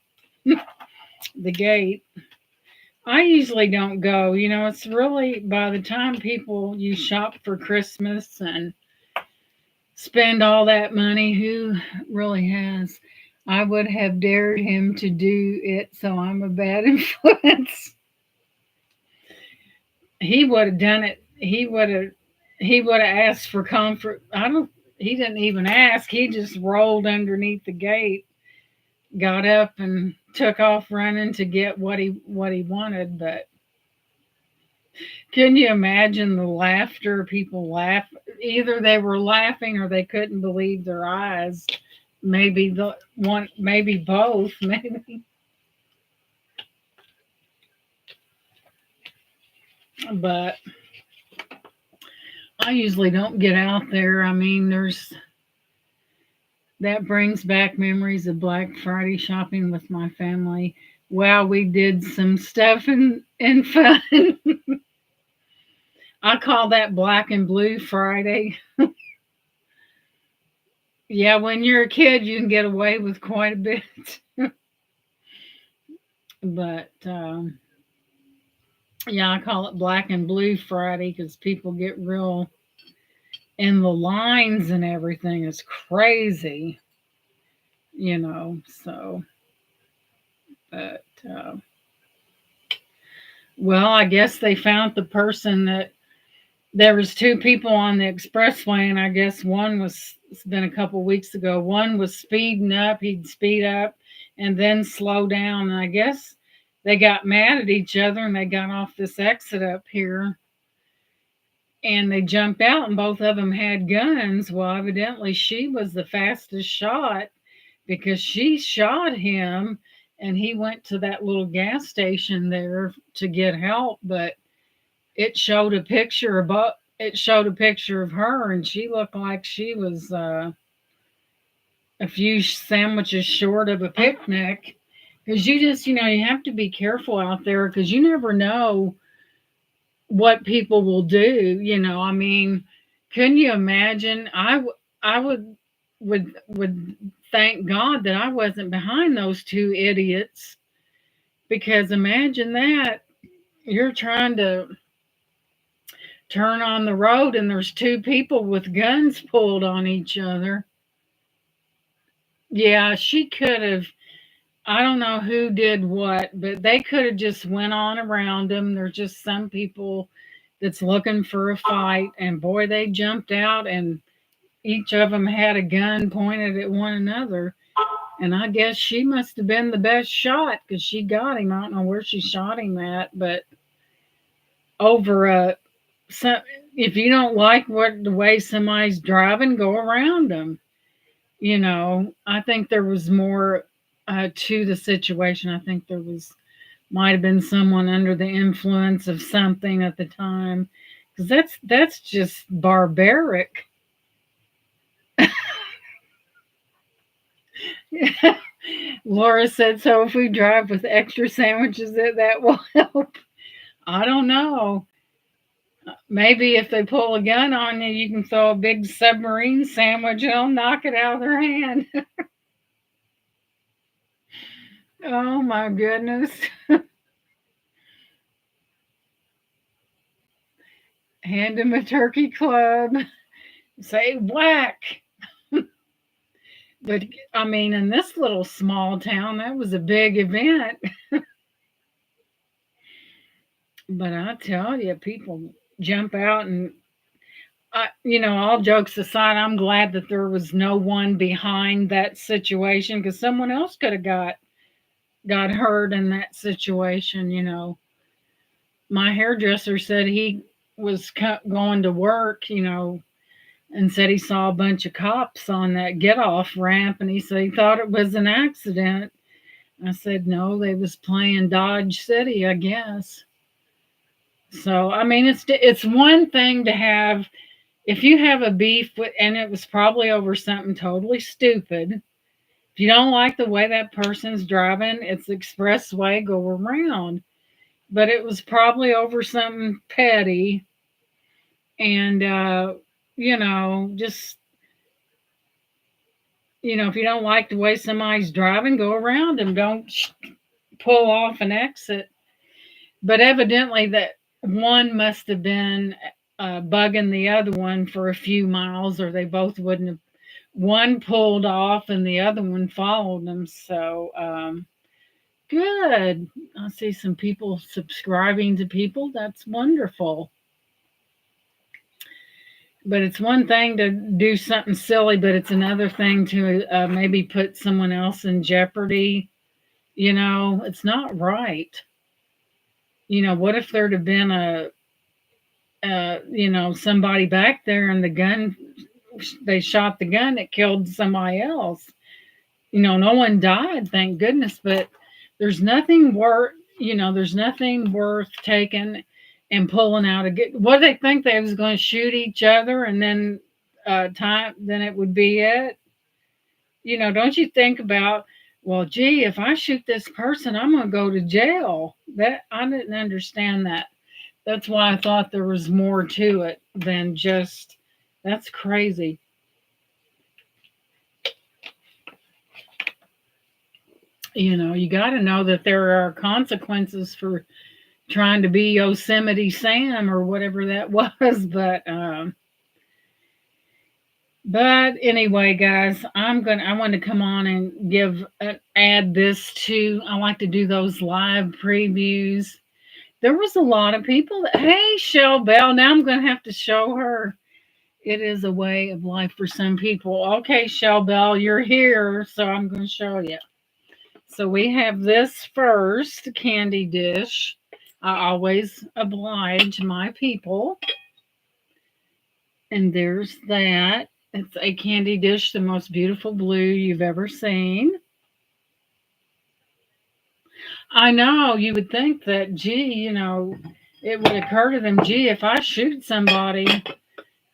the gate. I usually don't go. It's really by the time you shop for Christmas and spend all that money, who really has? I would have dared him to do it, so I'm a bad influence. He would have done it. He would have asked for comfort. I don't He didn't even ask. He just rolled underneath the gate, got up and took off running to get what he wanted. But can you imagine the laughter? People laugh. Either they were laughing or they couldn't believe their eyes. Maybe the one, maybe both, maybe. But I usually don't get out there. I mean, there's that brings back memories of Black Friday shopping with my family. Wow, we did some stuff and fun. I call that Black and Blue Friday. Yeah, when you're a kid, you can get away with quite a bit. But yeah, I call it Black and Blue Friday because people get real in the lines and everything is crazy, So, but well, I guess they found the person that there was two people on the expressway, and I guess one was, it's been a couple weeks ago. One was speeding up. He'd speed up and then slow down. And I guess they got mad at each other and they got off this exit up here and they jumped out and both of them had guns. Well, evidently she was the fastest shot because she shot him and he went to that little gas station there to get help, but it showed a picture about it showed a picture of her and she looked like she was a few sandwiches short of a picnic because you have to be careful out there because you never know what people will do. I mean, can you imagine? I would thank God that I wasn't behind those two idiots because imagine that you're trying to turn on the road and there's two people with guns pulled on each other. Yeah, she could have. I don't know who did what, but they could have just went on around them. There's just some people that's looking for a fight, and boy, they jumped out, and each of them had a gun pointed at one another. And I guess she must have been the best shot because she got him. I don't know where she shot him at, but over a. So if you don't like the way somebody's driving, go around them. I think there was more to the situation. I think there might have been someone under the influence of something at the time, because that's just barbaric. Laura said, "So if we drive with extra sandwiches, that will help." I don't know. Maybe if they pull a gun on you, you can throw a big submarine sandwich and it'll knock it out of their hand. Oh my goodness. Hand him a turkey club. Say whack. But I mean, in this little small town, that was a big event. But I tell you, people jump out and all jokes aside, I'm glad that there was no one behind that situation because someone else could have got hurt in that situation. My hairdresser said he was going to work, and said he saw a bunch of cops on that get off ramp, and he said he thought it was an accident. I said no, they was playing Dodge City, I guess. So I mean, it's one thing to have if you have a beef with, and it was probably over something totally stupid. If you don't like the way that person's driving, it's the expressway, go around. But it was probably over something petty, and just if you don't like the way somebody's driving, go around them. Don't pull off an exit. But evidently, that one must have been bugging the other one for a few miles, or they both wouldn't have. One pulled off, and the other one followed them. So good. I see some people subscribing to people. That's wonderful. But it's one thing to do something silly, but it's another thing to maybe put someone else in jeopardy. It's not right. What if there'd have been somebody back there and the gun, they shot the gun that killed somebody else? No one died, thank goodness, but there's nothing worth, there's nothing worth taking and pulling out a good, what they think they was going to shoot each other and then then it would be it. Don't you think about, well, gee, if I shoot this person, I'm going to go to jail. That I didn't understand that. That's why I thought there was more to it than just that's crazy. You got to know that there are consequences for trying to be Yosemite Sam or whatever that was. But anyway, guys, I want to come on and add this to. I like to do those live previews. There was a lot of people that, hey, Shell Bell. Now I'm going to have to show her. It is a way of life for some people. Okay, Shell Bell, you're here, so I'm going to show you. So we have this first candy dish. I always oblige my people. And there's that. It's a candy dish, the most beautiful blue you've ever seen. I know you would think that, gee, it would occur to them, gee, if I shoot somebody,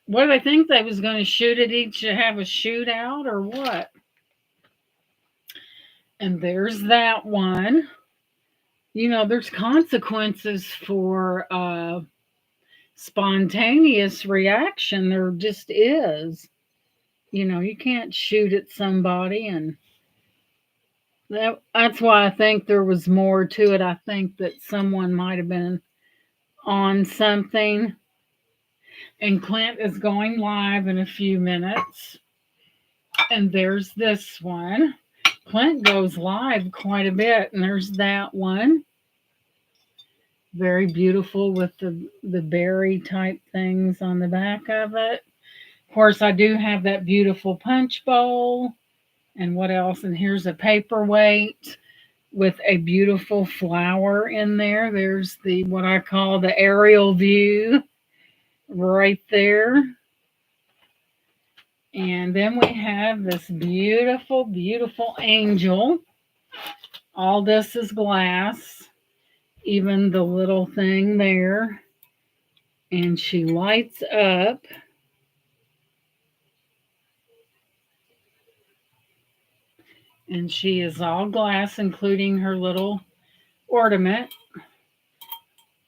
what do they think they was going to shoot at each, have a shootout or what? And there's that one. There's consequences for spontaneous reaction. There just is. You can't shoot at somebody, and that's why I think there was more to it. I think that someone might have been on something. And Clint is going live in a few minutes. And there's this one. Clint goes live quite a bit, and there's that one. Very beautiful with the berry type things on the back of it. Of course, I do have that beautiful punch bowl. And what else? And here's a paperweight with a beautiful flower in there. There's the what I call the aerial view right there. And then we have this beautiful, beautiful angel. All this is glass, even the little thing there. And she lights up. And she is all glass, including her little ornament.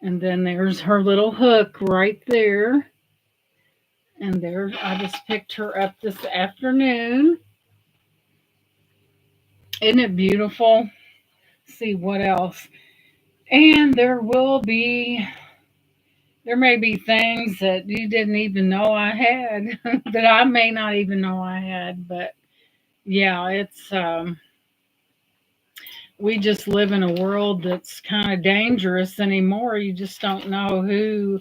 And then there's her little hook right there. And there, I just picked her up this afternoon. Isn't it beautiful? Let's see what else. And there may be things that you didn't even know I had that I may not even know I had. But yeah, we just live in a world that's kind of dangerous anymore. You just don't know who.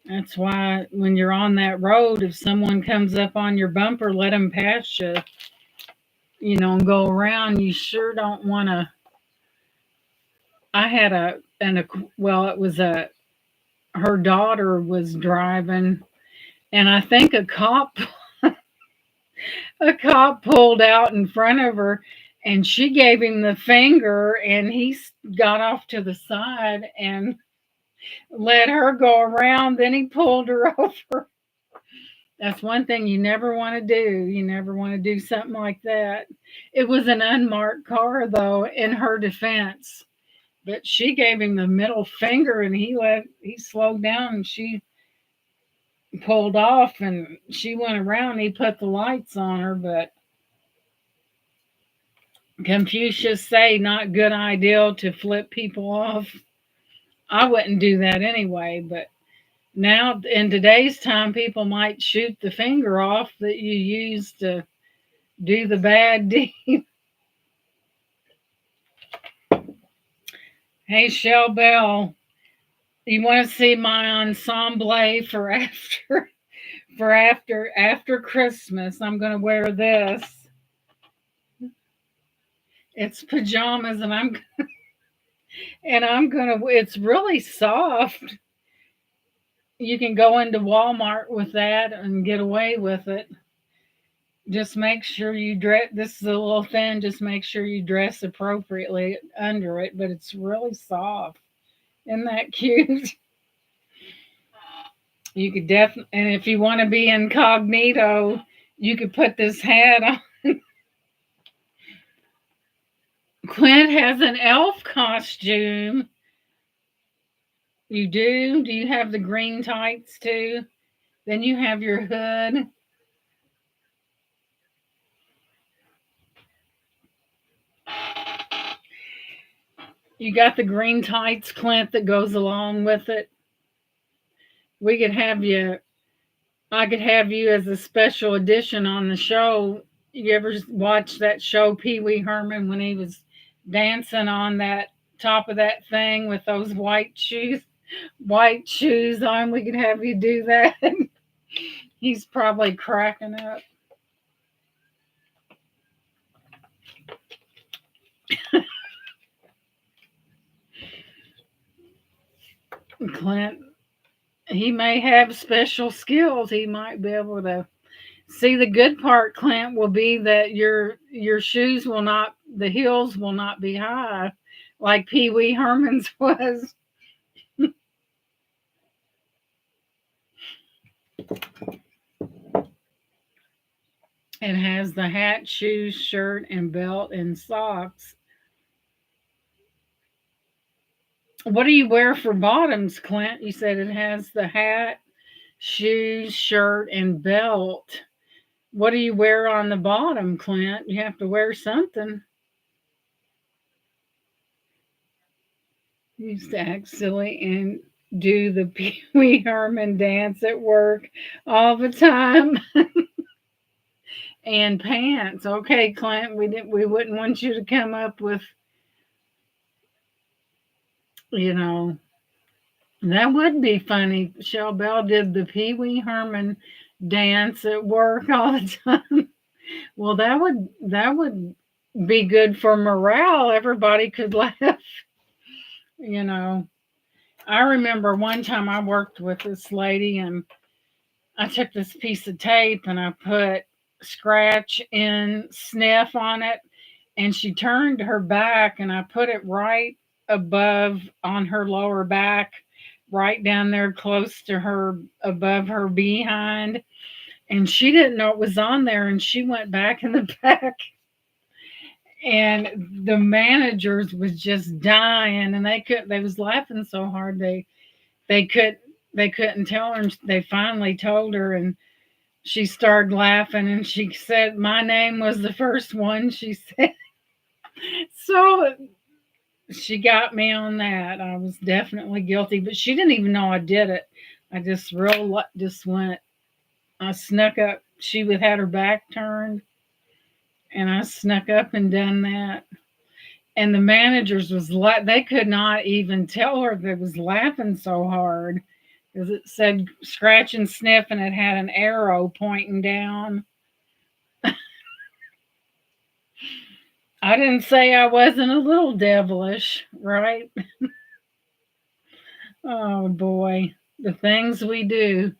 That's why when you're on that road, if someone comes up on your bumper, let them pass you, and go around. You sure don't want to. I had well, it was her daughter was driving, and I think a cop pulled out in front of her, and she gave him the finger, and he got off to the side and let her go around. Then he pulled her over. That's one thing you never want to do. You never want to do something like that. It was an unmarked car, though, in her defense. But she gave him the middle finger, and he slowed down, and she pulled off, and she went around. And he put the lights on her, but Confucius say not good idea to flip people off. I wouldn't do that anyway, but now in today's time, people might shoot the finger off that you used to do the bad deed. Hey, Shell Bell, you want to see my ensemble for after Christmas? I'm going to wear this. It's pajamas, and I'm gonna. It's really soft. You can go into Walmart with that and get away with it. Just make sure you dress. This is a little thin. Just make sure you dress appropriately under it. But it's really soft. Isn't that cute? You could definitely, and if you want to be incognito, you could put this hat on. Clint has an elf costume. You do? Do you have the green tights too? Then you have your hood. You got the green tights, Clint, that goes along with it. We could have you, I could have you as a special edition on the show. You ever watch that show, Pee Wee Herman, when he was dancing on that top of that thing with those white shoes on? We could have you do that. He's probably cracking up. Clint, he may have special skills. He might be able to see. The good part, Clint, will be that your shoes will not, the heels will not be high like Pee Wee Herman's was. It has the hat, shoes, shirt, and belt and socks. What do you wear for bottoms, Clint? You said it has the hat, shoes, shirt, and belt. What do you wear on the bottom, Clint? You have to wear something. You used to act silly and do the Pee Wee Herman dance at work all the time. And pants. Okay, Clint, we wouldn't want you to come up with, you know, that would be funny. Shell Bell did the Pee Wee Herman dance at work all the time. Well, that would be good for morale. Everybody could laugh, you know. I remember one time I worked with this lady and I took this piece of tape and I put scratch and sniff on it, and she turned her back and I put it right above on her lower back, right down there close to her, above her behind, and she didn't know it was on there, and she went back in the back, and the managers was just dying, and they was laughing so hard they could they couldn't tell her, and they finally told her, and she started laughing, and she said my name was the first one, she said. So she got me on that. I was definitely guilty, but she didn't even know I did it. I just went. I snuck up. She would had her back turned, and I snuck up and done that. And the managers was they could not even tell her they was laughing so hard because it said scratch and sniff, and it had an arrow pointing down. I didn't say I wasn't a little devilish, right? Oh boy, the things we do.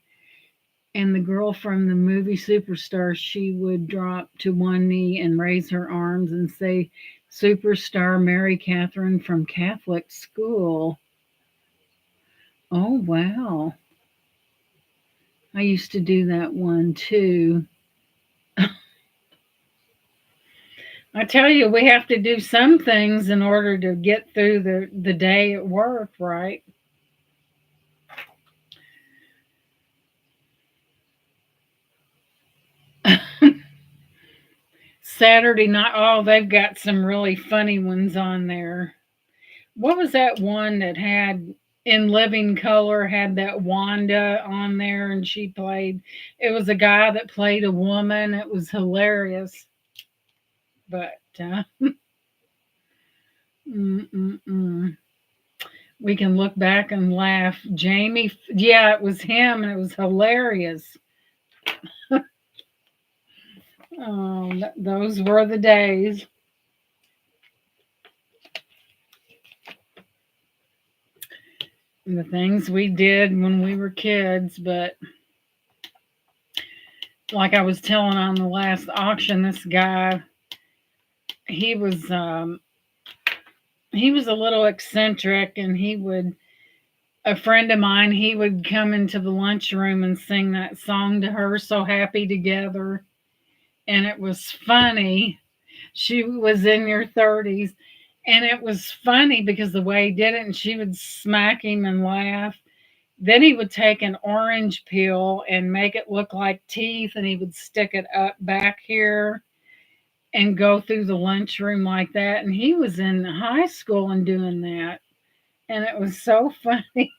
And the girl from the movie Superstar, she would drop to one knee and raise her arms and say, Superstar Mary Catherine from Catholic school. Oh, wow. I used to do that one too. I tell you, we have to do some things in order to get through the day at work, right? Saturday night, oh, they've got some really funny ones on there. What was that one that had? in living color had that Wanda on there, and she played. It was a guy that played a woman. It was hilarious, but mm-mm-mm. We can look back and laugh. Jamie, yeah, it was him, and it was hilarious. Oh, those were the days. The things we did when we were kids. But like I was telling on the last auction, this guy, he was um, he was a little eccentric, and he would a friend of mine, he would come into the lunchroom and sing that song to her, "So Happy Together," and it was funny. She was in your 30s, and it was funny because the way he did it, and she would smack him and laugh. Then he would take an orange peel and make it look like teeth, and he would stick it up back here and go through the lunchroom like that. And he was in high school and doing that. And it was so funny.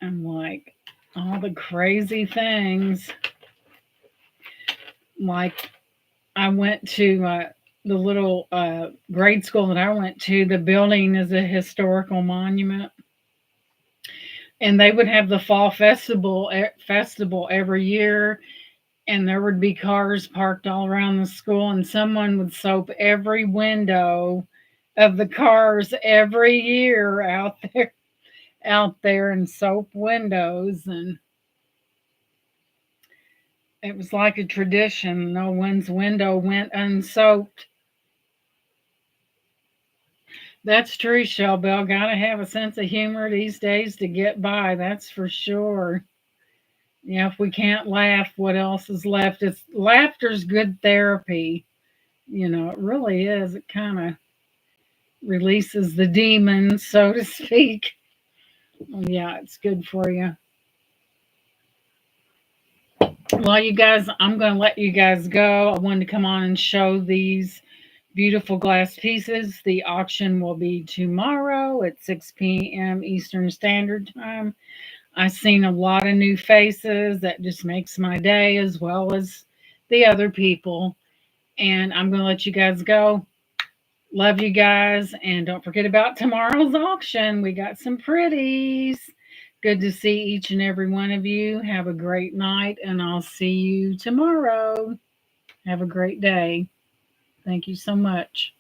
I'm like, all the crazy things. Like, I went to the little grade school that I went to, the building is a historical monument. And they would have the fall festival every year, and there would be cars parked all around the school, and someone would soap every window of the cars every year out there and soap windows, and it was like a tradition. No one's window went unsoaped. That's true, Shelbell. Gotta have a sense of humor these days to get by, that's for sure. Yeah, if we can't laugh, what else is left? It's laughter's good therapy. It really is. It kind of releases the demons, so to speak. Yeah, it's good for you. Well, you guys, I'm going to let you guys go. I wanted to come on and show these beautiful glass pieces. The auction will be tomorrow at 6 p.m. Eastern Standard Time. I've seen a lot of new faces. That just makes my day, as well as the other people. And I'm going to let you guys go. Love you guys. And don't forget about tomorrow's auction. We got some pretties. Good to see each and every one of you. Have a great night, and I'll see you tomorrow. Have a great day. Thank you so much.